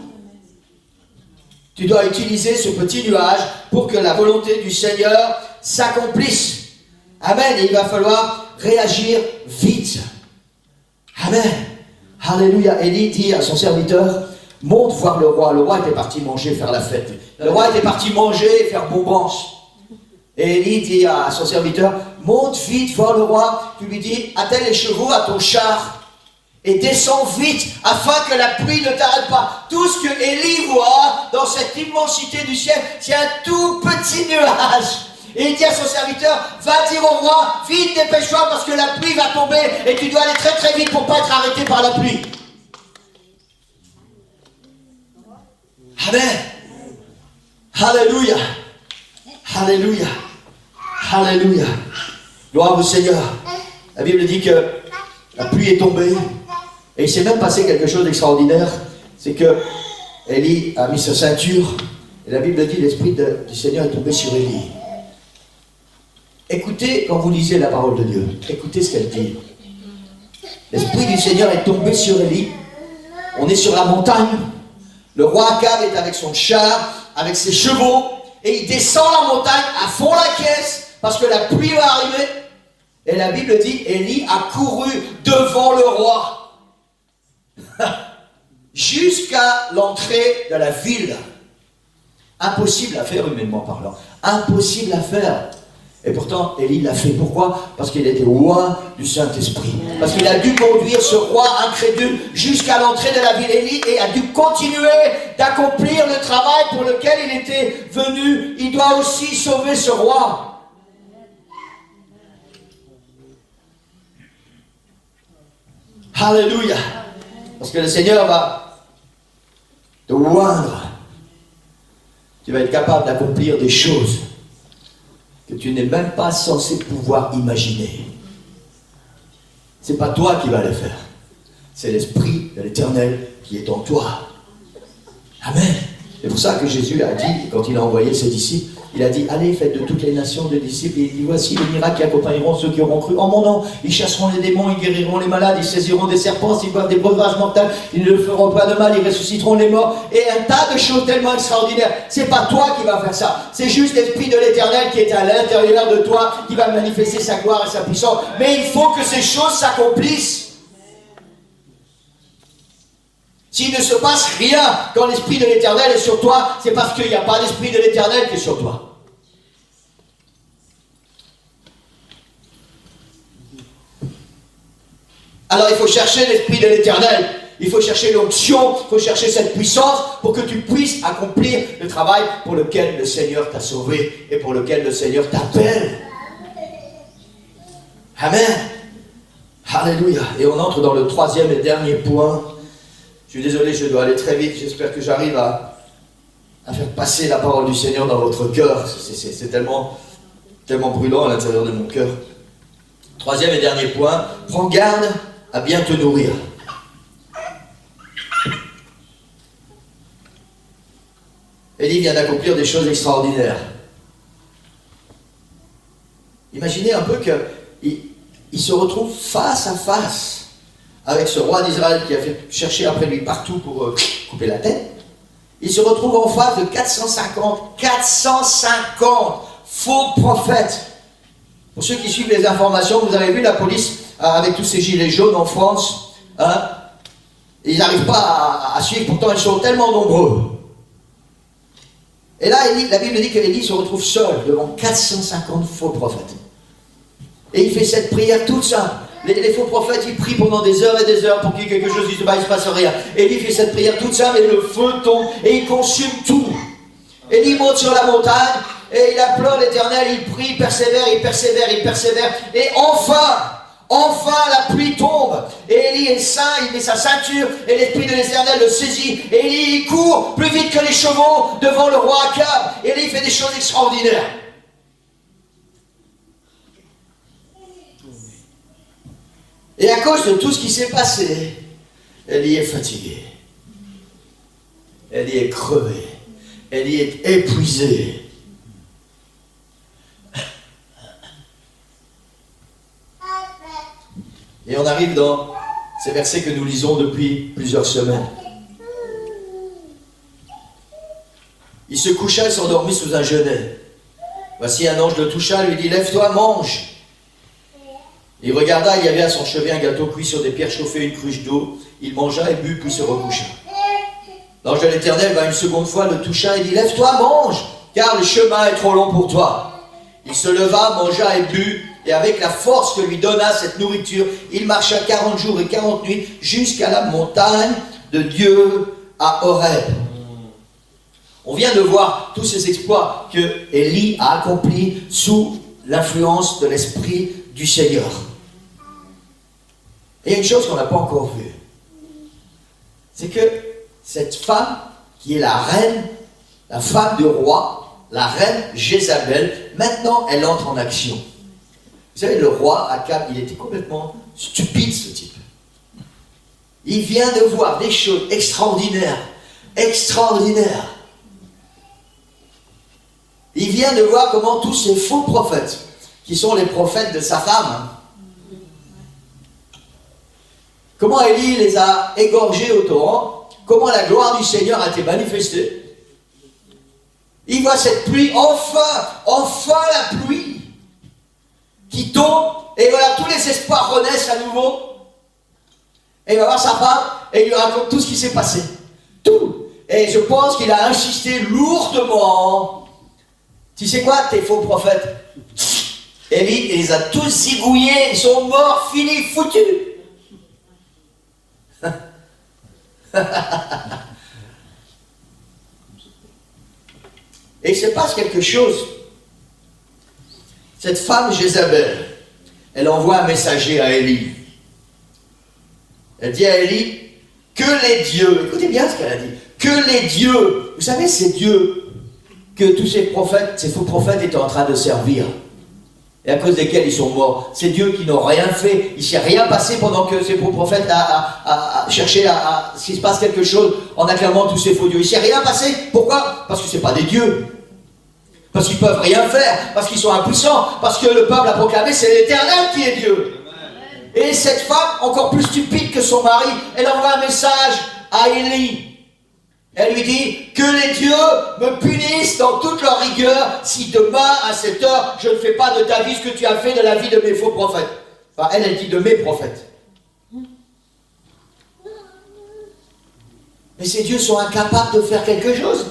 Tu dois utiliser ce petit nuage pour que la volonté du Seigneur s'accomplisse. Amen. Et il va falloir réagir vite. Amen. Alléluia. Élie dit à son serviteur, monte voir le roi. Le roi était parti manger, faire la fête. Le roi était parti manger et faire bombance. Et Élie dit à son serviteur, monte vite voir le roi. Tu lui dis, attelle les chevaux à ton char et descends vite afin que la pluie ne t'arrête pas. Tout ce que Élie voit dans cette immensité du ciel, c'est un tout petit nuage. Et il dit à son serviteur, va dire au roi, vite dépêche-toi parce que la pluie va tomber et tu dois aller très très vite pour ne pas être arrêté par la pluie. Amen. Alléluia. Alléluia. Alléluia. Gloire au Seigneur. La Bible dit que la pluie est tombée et il s'est même passé quelque chose d'extraordinaire. C'est que Élie a mis sa ceinture et la Bible dit l'Esprit du Seigneur est tombé sur Élie. Écoutez, quand vous lisez la parole de Dieu, écoutez ce qu'elle dit. L'Esprit du Seigneur est tombé sur Élie. On est sur la montagne. Le roi Akab est avec son char, avec ses chevaux, et il descend la montagne à fond la caisse, parce que la pluie va arriver. Et la Bible dit, Élie a couru devant le roi, jusqu'à l'entrée de la ville. Impossible à faire humainement parlant. Impossible à faire. Et pourtant, Élie l'a fait. Pourquoi? Parce qu'il était roi du Saint-Esprit. Parce qu'il a dû conduire ce roi incrédule jusqu'à l'entrée de la ville. Élie et a dû continuer d'accomplir le travail pour lequel il était venu. Il doit aussi sauver ce roi. Alléluia. Parce que le Seigneur va te oindre. Tu vas être capable d'accomplir des choses que tu n'es même pas censé pouvoir imaginer. C'est pas toi qui vas les faire. C'est l'Esprit de l'Éternel qui est en toi. Amen. C'est pour ça que Jésus a dit, quand il a envoyé ses disciples, il a dit, allez, faites de toutes les nations des disciples. Et il dit, voici les miracles qui accompagneront ceux qui auront cru en mon nom. Ils chasseront les démons, ils guériront les malades, ils saisiront des serpents, s'ils boivent des breuvages mortels, ils ne feront pas de mal, ils ressusciteront les morts. Et un tas de choses tellement extraordinaires. C'est pas toi qui vas faire ça. C'est juste l'Esprit de l'Éternel qui est à l'intérieur de toi, qui va manifester sa gloire et sa puissance. Mais il faut que ces choses s'accomplissent. S'il ne se passe rien quand l'Esprit de l'Éternel est sur toi, c'est parce qu'il n'y a pas l'Esprit de l'Éternel qui est sur toi. Alors il faut chercher l'Esprit de l'Éternel. Il faut chercher l'onction, il faut chercher cette puissance pour que tu puisses accomplir le travail pour lequel le Seigneur t'a sauvé et pour lequel le Seigneur t'appelle. Amen. Alléluia. Et on entre dans le troisième et dernier point. Je suis désolé, je dois aller très vite. J'espère que j'arrive à faire passer la parole du Seigneur dans votre cœur. C'est tellement brûlant à l'intérieur de mon cœur. Troisième et dernier point. Prends garde à bien te nourrir. Élie vient d'accomplir des choses extraordinaires. Imaginez un peu qu'il se retrouve face à face avec ce roi d'Israël qui a fait chercher après lui partout pour couper la tête. Il se retrouve en face de 450 faux prophètes. Pour ceux qui suivent les informations, vous avez vu la police avec tous ces gilets jaunes en France. Hein, ils n'arrivent pas à suivre, pourtant ils sont tellement nombreux. Et là, la Bible dit qu'Élie se retrouve seul devant 450 faux prophètes. Et il fait cette prière toute simple. Les faux prophètes, ils prient pendant des heures et des heures pour qu'il y ait quelque chose, ils disent, bah, il ne se passe rien. Élie fait cette prière toute simple et le feu tombe et il consume tout. Élie monte sur la montagne et il implore l'Éternel, il prie, il persévère. Et enfin la pluie tombe. Et Élie est saint, il met sa ceinture et l'Esprit de l'Éternel le saisit. Et Élie il court plus vite que les chevaux devant le roi Akab. Et Élie fait des choses extraordinaires. Et à cause de tout ce qui s'est passé, Élie est fatigué. Élie est crevé. Élie est épuisé. Et on arrive dans ces versets que nous lisons depuis plusieurs semaines. Il se coucha et s'endormit sous un genêt. Voici un ange le toucha, lui dit, lève-toi, mange. Il regarda, il y avait à son chevet un gâteau cuit sur des pierres chauffées, une cruche d'eau. Il mangea et but, puis se recoucha. L'ange de l'Éternel va une seconde fois, le toucha et dit, lève-toi, mange, car le chemin est trop long pour toi. Il se leva, mangea et but, et avec la force que lui donna cette nourriture, il marcha 40 jours et 40 nuits jusqu'à la montagne de Dieu à Horeb. On vient de voir tous ces exploits que Élie a accomplis sous l'influence de l'Esprit du Seigneur. Et il y a une chose qu'on n'a pas encore vue. C'est que cette femme, qui est la reine, la femme du roi, la reine Jézabel, maintenant elle entre en action. Vous savez, le roi Akab, il était complètement stupide, ce type. Il vient de voir des choses extraordinaires. Il vient de voir comment tous ces faux prophètes, qui sont les prophètes de sa femme, comment Élie les a égorgés au torrent, comment la gloire du Seigneur a été manifestée. Il voit cette pluie, enfin la pluie qui tombe, et voilà, tous les espoirs renaissent à nouveau. Et il va voir sa femme, et il lui raconte tout ce qui s'est passé. Tout. Et je pense qu'il a insisté lourdement. Tu sais quoi, tes faux prophètes? Élie, il les a tous zigouillés, ils sont morts, finis, foutus. Et il se passe quelque chose. Cette femme Jézabel, elle envoie un messager à Élie. Elle dit à Élie, que les dieux, écoutez bien ce qu'elle a dit, que les dieux, vous savez ces dieux que tous ces prophètes, ces faux prophètes étaient en train de servir, et à cause desquels ils sont morts, ces dieux qui n'ont rien fait, il ne s'est rien passé pendant que ces faux prophètes cherchaient à s'il se passe quelque chose en acclamant tous ces faux dieux. Il ne s'est rien passé. Pourquoi? Parce que ce n'est pas des dieux. Parce qu'ils ne peuvent rien faire, parce qu'ils sont impuissants, parce que le peuple a proclamé c'est l'Éternel qui est Dieu. Et cette femme, encore plus stupide que son mari, elle envoie un message à Élie. Elle lui dit que les dieux me punissent dans toute leur rigueur si demain à cette heure je ne fais pas de ta vie ce que tu as fait de la vie de mes faux prophètes. Enfin, elle dit de mes prophètes. Mais ces dieux sont incapables de faire quelque chose.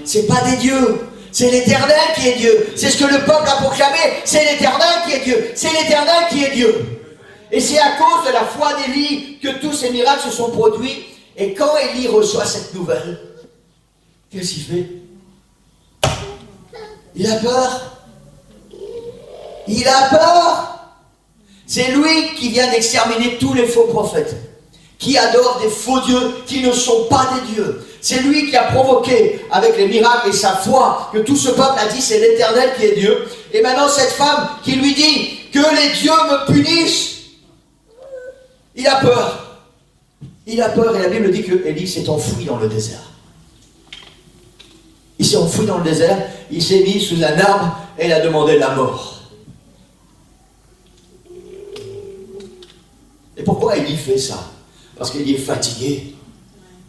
C'est pas des dieux. C'est l'Éternel qui est Dieu. C'est ce que le peuple a proclamé. C'est l'Éternel qui est Dieu. C'est l'Éternel qui est Dieu. Et c'est à cause de la foi d'Élie que tous ces miracles se sont produits. Et quand Élie reçoit cette nouvelle, qu'est-ce qu'il fait? Il a peur. Il a peur. C'est lui qui vient d'exterminer tous les faux prophètes, qui adorent des faux dieux qui ne sont pas des dieux. C'est lui qui a provoqué avec les miracles et sa foi que tout ce peuple a dit c'est l'Éternel qui est Dieu. Et maintenant cette femme qui lui dit que les dieux me punissent, il a peur. Il a peur et la Bible dit que Élie s'est enfoui dans le désert. Il s'est enfoui dans le désert, il s'est mis sous un arbre et il a demandé la mort. Et pourquoi Élie fait ça? Parce qu'Élie est fatigué.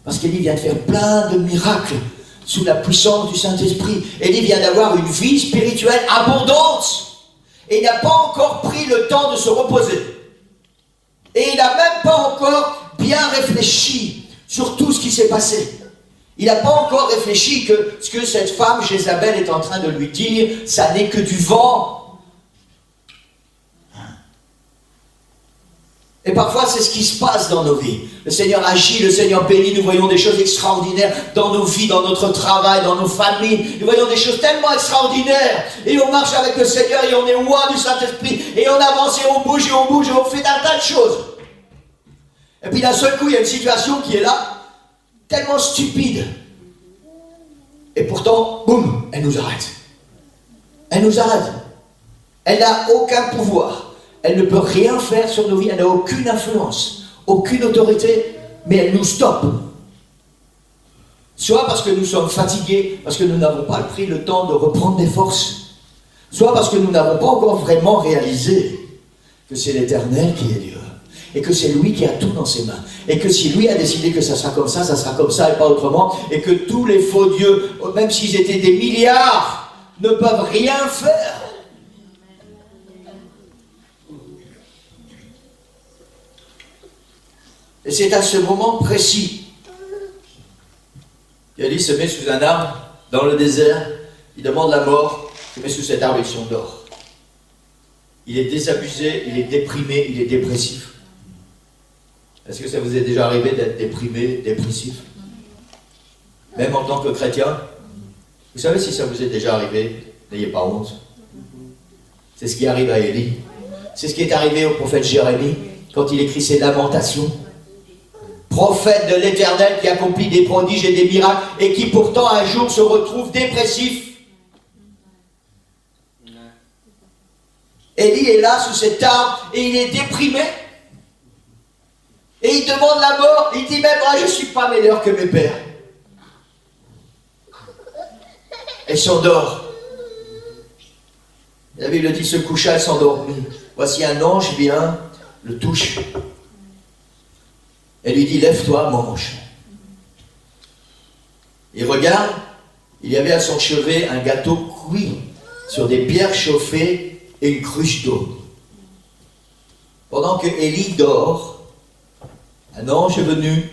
Parce qu'Élie vient de faire plein de miracles sous la puissance du Saint-Esprit. Élie vient d'avoir une vie spirituelle abondante. Et il n'a pas encore pris le temps de se reposer. Et il n'a même pas encore bien réfléchi sur tout ce qui s'est passé. Il n'a pas encore réfléchi que ce que cette femme, Jézabel, est en train de lui dire, ça n'est que du vent. Et parfois, c'est ce qui se passe dans nos vies. Le Seigneur agit, le Seigneur bénit, nous voyons des choses extraordinaires dans nos vies, dans notre travail, dans nos familles. Nous voyons des choses tellement extraordinaires. Et on marche avec le Seigneur et on est loin du Saint-Esprit. Et on avance et on bouge et on fait un tas de choses. Et puis d'un seul coup, il y a une situation qui est là, tellement stupide. Et pourtant, boum, elle nous arrête. Elle nous arrête. Elle n'a aucun pouvoir. Elle ne peut rien faire sur nos vies, elle n'a aucune influence, aucune autorité, mais elle nous stoppe. Soit parce que nous sommes fatigués, parce que nous n'avons pas pris le temps de reprendre des forces, soit parce que nous n'avons pas encore vraiment réalisé que c'est l'Éternel qui est Dieu, et que c'est lui qui a tout dans ses mains, et que si lui a décidé que ça sera comme ça et pas autrement, et que tous les faux dieux, même s'ils étaient des milliards, ne peuvent rien faire. Et c'est à ce moment précis qu'Élie se met sous un arbre, dans le désert, il demande la mort, il se met sous cet arbre et il s'endort. Il est désabusé, il est déprimé, il est dépressif. Est-ce que ça vous est déjà arrivé d'être déprimé, dépressif? Même en tant que chrétien? Vous savez si ça vous est déjà arrivé, n'ayez pas honte. C'est ce qui arrive à Élie. C'est ce qui est arrivé au prophète Jérémie quand il écrit ses lamentations. Prophète de l'Éternel qui accomplit des prodiges et des miracles et qui pourtant un jour se retrouve dépressif. Élie est là sous cet arbre et il est déprimé. Et il demande la mort. Il dit même moi je ne suis pas meilleur que mes pères. Elle s'endort. La Bible dit se coucha, elle s'endormit. Voici un ange vient, le touche. Elle lui dit, lève-toi, mange. Il regarde, il y avait à son chevet un gâteau cuit sur des pierres chauffées et une cruche d'eau. Pendant que Élie dort, un ange est venu,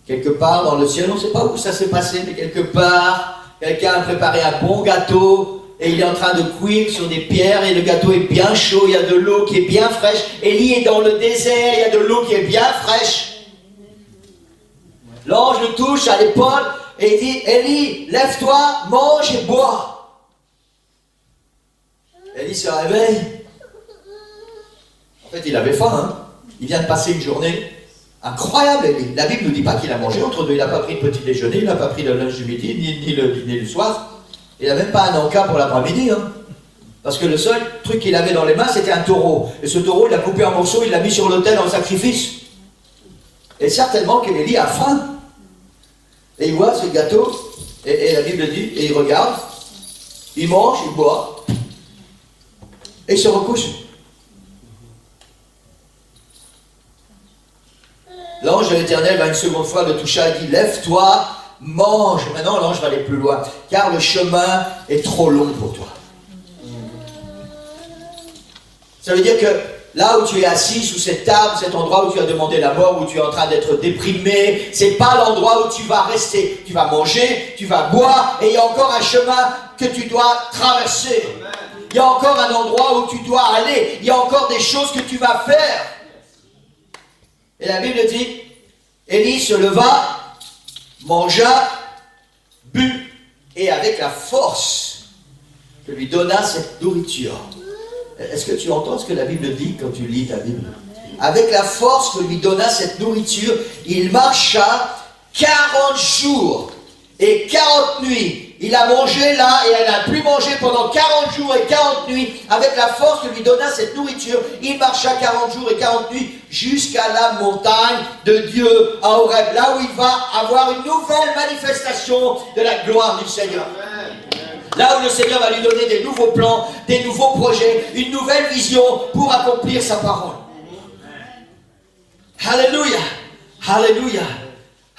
quelque part dans le ciel, on ne sait pas où ça s'est passé, mais quelque part, quelqu'un a préparé un bon gâteau, et il est en train de cuire sur des pierres, et le gâteau est bien chaud, il y a de l'eau qui est bien fraîche. Élie est dans le désert, il y a de l'eau qui est bien fraîche. L'ange le touche à l'épaule, et il dit, Élie, lève-toi, mange et bois. Élie se réveille. En fait, il avait faim, hein. Il vient de passer une journée incroyable, Élie. La Bible ne nous dit pas qu'il a mangé entre deux, il n'a pas pris le petit déjeuner, il n'a pas pris le lunch du midi, ni le dîner du soir. Il n'a même pas un encas pour l'après-midi, hein. Parce que le seul truc qu'il avait dans les mains, c'était un taureau. Et ce taureau, il l'a coupé en morceaux, il l'a mis sur l'autel en sacrifice. Et certainement qu'Élie a faim. Et il voit ce gâteau, et la Bible dit, et il regarde, il mange, il boit, et il se recouche. L'ange de l'Éternel va une seconde fois le toucher et dit, lève-toi, mange. Maintenant, l'ange va aller plus loin, car le chemin est trop long pour toi. Ça veut dire que là où tu es assis sous cet arbre, cet endroit où tu as demandé la mort, où tu es en train d'être déprimé, c'est pas l'endroit où tu vas rester. Tu vas manger, tu vas boire, et il y a encore un chemin que tu dois traverser. Il y a encore un endroit où tu dois aller. Il y a encore des choses que tu vas faire. Et la Bible dit, Élie se leva, mangea, but, et avec la force que lui donna cette nourriture. Est-ce que tu entends ce que la Bible dit quand tu lis ta Bible? Avec la force que lui donna cette nourriture, il marcha 40 jours et 40 nuits. Il a mangé là et elle n'a plus mangé pendant 40 jours et 40 nuits. Avec la force que lui donna cette nourriture, il marcha 40 jours et 40 nuits jusqu'à la montagne de Dieu à Horeb. Là où il va avoir une nouvelle manifestation de la gloire du Seigneur. Là où le Seigneur va lui donner des nouveaux plans, des nouveaux projets, une nouvelle vision pour accomplir sa parole. Alléluia, alléluia,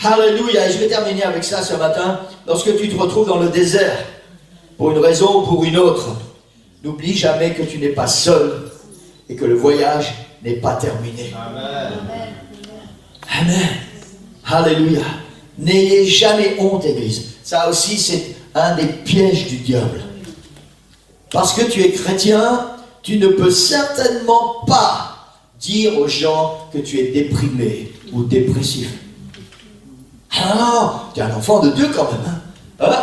alléluia. Et je vais terminer avec ça ce matin. Lorsque tu te retrouves dans le désert, pour une raison ou pour une autre, n'oublie jamais que tu n'es pas seul et que le voyage n'est pas terminé. Amen. Amen. Alléluia. N'ayez jamais honte, Église. Ça aussi, c'est un des pièges du diable. Parce que tu es chrétien, tu ne peux certainement pas dire aux gens que tu es déprimé ou dépressif. Ah non, tu es un enfant de Dieu quand même. Hein?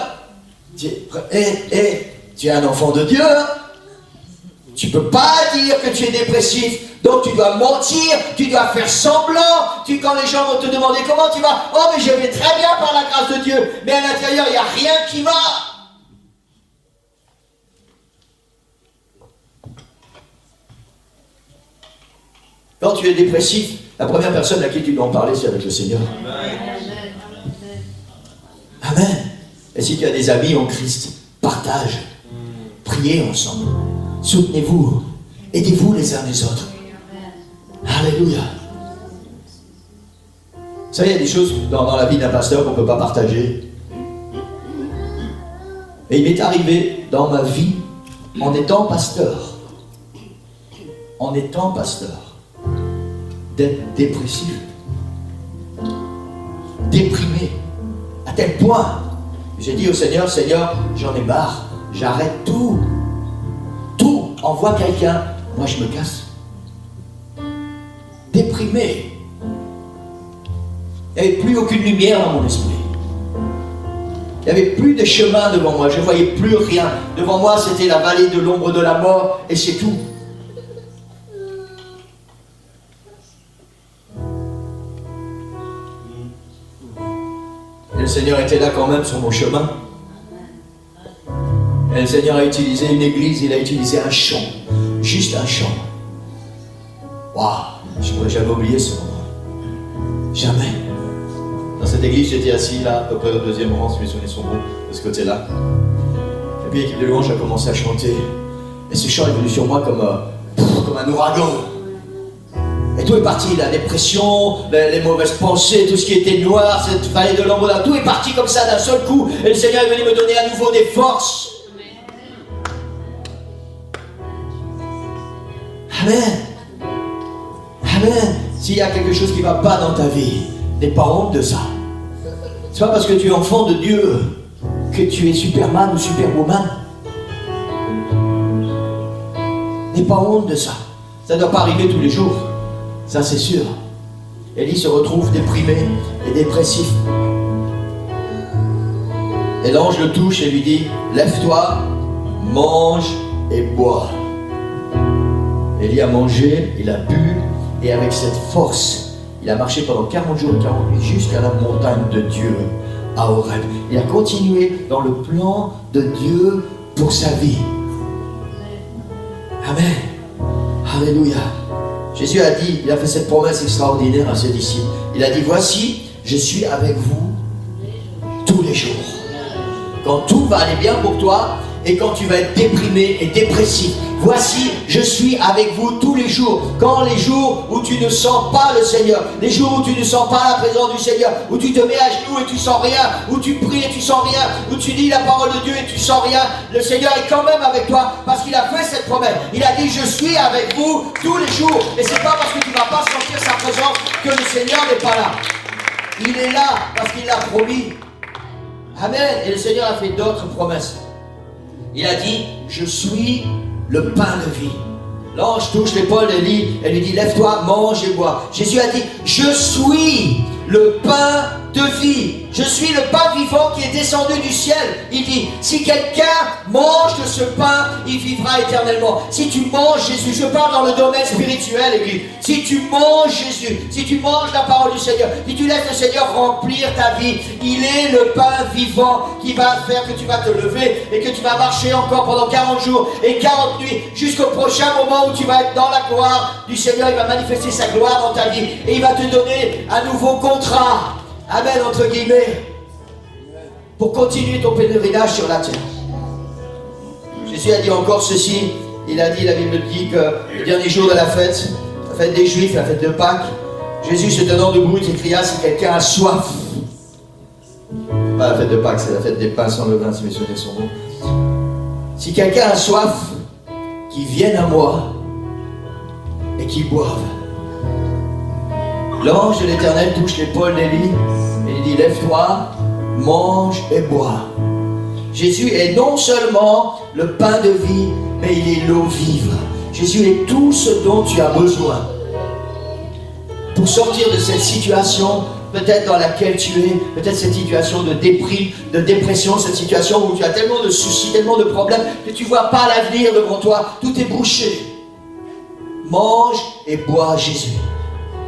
Tu es un enfant de Dieu. Hein? Tu ne peux pas dire que tu es dépressif. Donc tu dois mentir, tu dois faire semblant. Quand les gens vont te demander comment tu vas, oh mais je vais très bien par la grâce de Dieu. Mais à l'intérieur, il n'y a rien qui va. Quand tu es dépressif, la première personne à qui tu dois en parler, c'est avec le Seigneur. Amen. Et si tu as des amis en Christ, partage. Priez ensemble. Soutenez-vous. Aidez-vous les uns les autres. Alléluia. Vous savez, il y a des choses dans la vie d'un pasteur qu'on ne peut pas partager. Et il m'est arrivé dans ma vie, en étant pasteur, d'être dépressif, déprimé, à tel point, j'ai dit au Seigneur, Seigneur, j'en ai marre, j'arrête tout, envoie quelqu'un, moi je me casse. Déprimé, il n'y avait plus aucune lumière dans mon esprit, il n'y avait plus de chemin devant moi, je ne voyais plus rien, devant moi c'était la vallée de l'ombre de la mort, et c'est tout. Le Seigneur était là quand même sur mon chemin. Et le Seigneur a utilisé une église, il a utilisé un chant. Juste un chant. Waouh, je ne pourrais jamais oublier ce moment. Jamais. Dans cette église, j'étais assis là, à peu près au deuxième rang, si mes souvenirs sont bons, de ce côté-là. Et puis l'équipe de louange a commencé à chanter. Et ce chant est venu sur moi comme un ouragan. Et tout est parti, la dépression, les mauvaises pensées, tout ce qui était noir, cette vallée de l'ombre, tout est parti comme ça d'un seul coup. Et le Seigneur est venu me donner à nouveau des forces. Amen. Amen. S'il y a quelque chose qui ne va pas dans ta vie, n'aie pas honte de ça. C'est pas parce que tu es enfant de Dieu que tu es Superman ou Superwoman. N'aie pas honte de ça. Ça ne doit pas arriver tous les jours. Ça c'est sûr. Élie se retrouve déprimé et dépressif. Et l'ange le touche et lui dit, lève-toi, mange et bois. Élie a mangé, il a bu, et avec cette force, il a marché pendant 40 jours et 40 nuits jusqu'à la montagne de Dieu, à Horeb. Il a continué dans le plan de Dieu pour sa vie. Amen. Alléluia. Jésus a dit, il a fait cette promesse extraordinaire à ses disciples. Il a dit, voici, je suis avec vous tous les jours. Quand tout va aller bien pour toi et quand tu vas être déprimé et dépressif, voici, je suis avec vous tous les jours. Quand les jours où tu ne sens pas le Seigneur, les jours où tu ne sens pas la présence du Seigneur, où tu te mets à genoux et tu sens rien, où tu pries et tu sens rien, où tu lis la parole de Dieu et tu sens rien, le Seigneur est quand même avec toi parce qu'il a fait cette promesse. Il a dit, je suis avec vous tous les jours. Et c'est pas parce que tu ne vas pas sentir sa présence que le Seigneur n'est pas là. Il est là parce qu'il l'a promis. Amen. Et le Seigneur a fait d'autres promesses. Il a dit, je suis le pain de vie. L'ange touche l'épaule d'Élie et lui dit, lève-toi, mange et bois. Jésus a dit, je suis le pain de vie. Je suis le pain vivant qui est descendu du ciel. Il dit, si quelqu'un mange de ce pain, il vivra éternellement. Si tu manges Jésus, je parle dans le domaine spirituel, Église. Si tu manges Jésus, si tu manges la parole du Seigneur, si tu laisses le Seigneur remplir ta vie, il est le pain vivant qui va faire que tu vas te lever et que tu vas marcher encore pendant 40 jours et 40 nuits jusqu'au prochain moment où tu vas être dans la gloire du Seigneur. Il va manifester sa gloire dans ta vie et il va te donner un nouveau contrat. Amen, entre guillemets, pour continuer ton pèlerinage sur la terre. Jésus a dit encore ceci, il a dit, la Bible dit que le dernier jour de la fête des Juifs, la fête de Pâques, Jésus se tenant debout, il s'écria, si quelqu'un a soif, pas la fête de Pâques, c'est la fête des pains sans levain, si mes souvenirs sont bons. Si quelqu'un a soif, qu'il vienne à moi et qu'il boive. L'ange de l'Éternel touche l'épaule d'Élie et il dit, lève-toi, mange et bois. Jésus est non seulement le pain de vie, mais il est l'eau vive. Jésus est tout ce dont tu as besoin pour sortir de cette situation peut-être dans laquelle tu es, peut-être cette situation de déprime, de dépression, cette situation où tu as tellement de soucis, tellement de problèmes que tu ne vois pas l'avenir devant toi, tout est bouché. Mange et bois Jésus.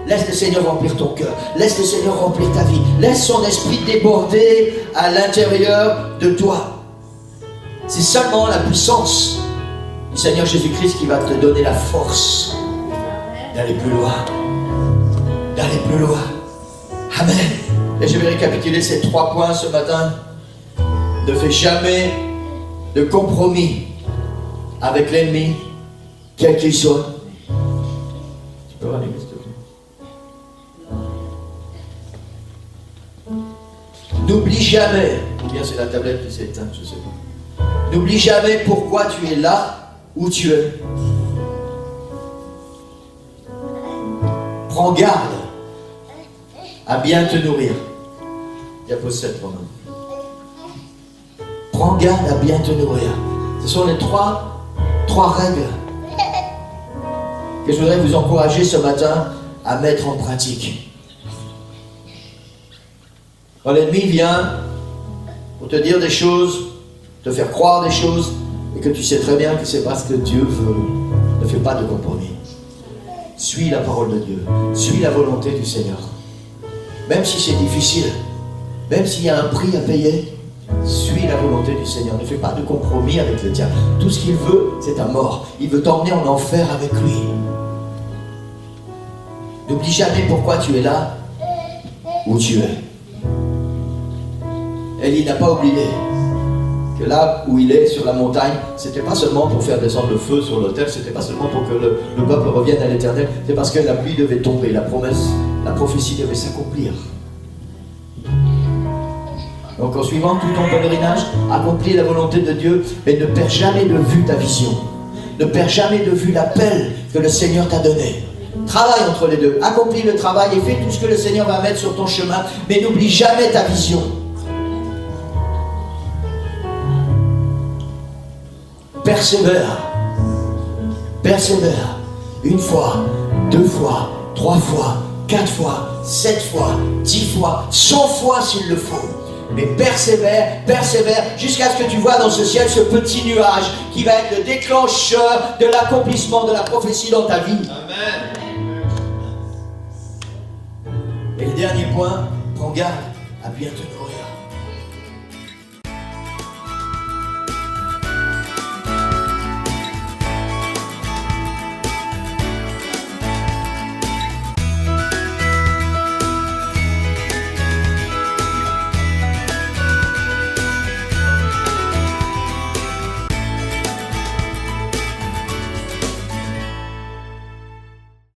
Laisse le Seigneur remplir ton cœur. Laisse le Seigneur remplir ta vie. Laisse son esprit déborder à l'intérieur de toi. C'est seulement la puissance du Seigneur Jésus-Christ qui va te donner la force d'aller plus loin. D'aller plus loin. Amen. Et je vais récapituler ces 3 points ce matin. Ne fais jamais de compromis avec l'ennemi, quel qu'il soit. Tu peux rallumer, s'il te plaît. N'oublie jamais, ou bien c'est la tablette qui s'est éteinte, je ne sais pas. N'oublie jamais pourquoi tu es là où tu es. Prends garde à bien te nourrir. Diapositive 7, prends garde à bien te nourrir. Ce sont les trois règles que je voudrais vous encourager ce matin à mettre en pratique. Quand l'ennemi vient pour te dire des choses, te faire croire des choses, et que tu sais très bien que c'est pas ce que Dieu veut, ne fais pas de compromis. Suis la parole de Dieu, suis la volonté du Seigneur. Même si c'est difficile, même s'il y a un prix à payer, suis la volonté du Seigneur. Ne fais pas de compromis avec le diable. Tout ce qu'il veut, c'est ta mort. Il veut t'emmener en enfer avec lui. N'oublie jamais pourquoi tu es là où tu es. Élie n'a pas oublié que là où il est sur la montagne, c'était pas seulement pour faire descendre le feu sur l'autel, c'était pas seulement pour que le peuple revienne à l'Éternel, c'est parce que la pluie devait tomber, la promesse, la prophétie devait s'accomplir. Donc en suivant tout ton pèlerinage, accomplis la volonté de Dieu, mais ne perds jamais de vue ta vision. Ne perds jamais de vue l'appel que le Seigneur t'a donné. Travaille entre les deux, accomplis le travail et fais tout ce que le Seigneur va mettre sur ton chemin, mais n'oublie jamais ta vision. Persévère. Persévère. 1 fois, 2 fois, 3 fois, 4 fois, 7 fois, 10 fois, 100 fois s'il le faut. Mais persévère, persévère, jusqu'à ce que tu vois dans ce ciel ce petit nuage qui va être le déclencheur de l'accomplissement de la prophétie dans ta vie. Amen. Et le dernier point, prends garde à bien te nourrir.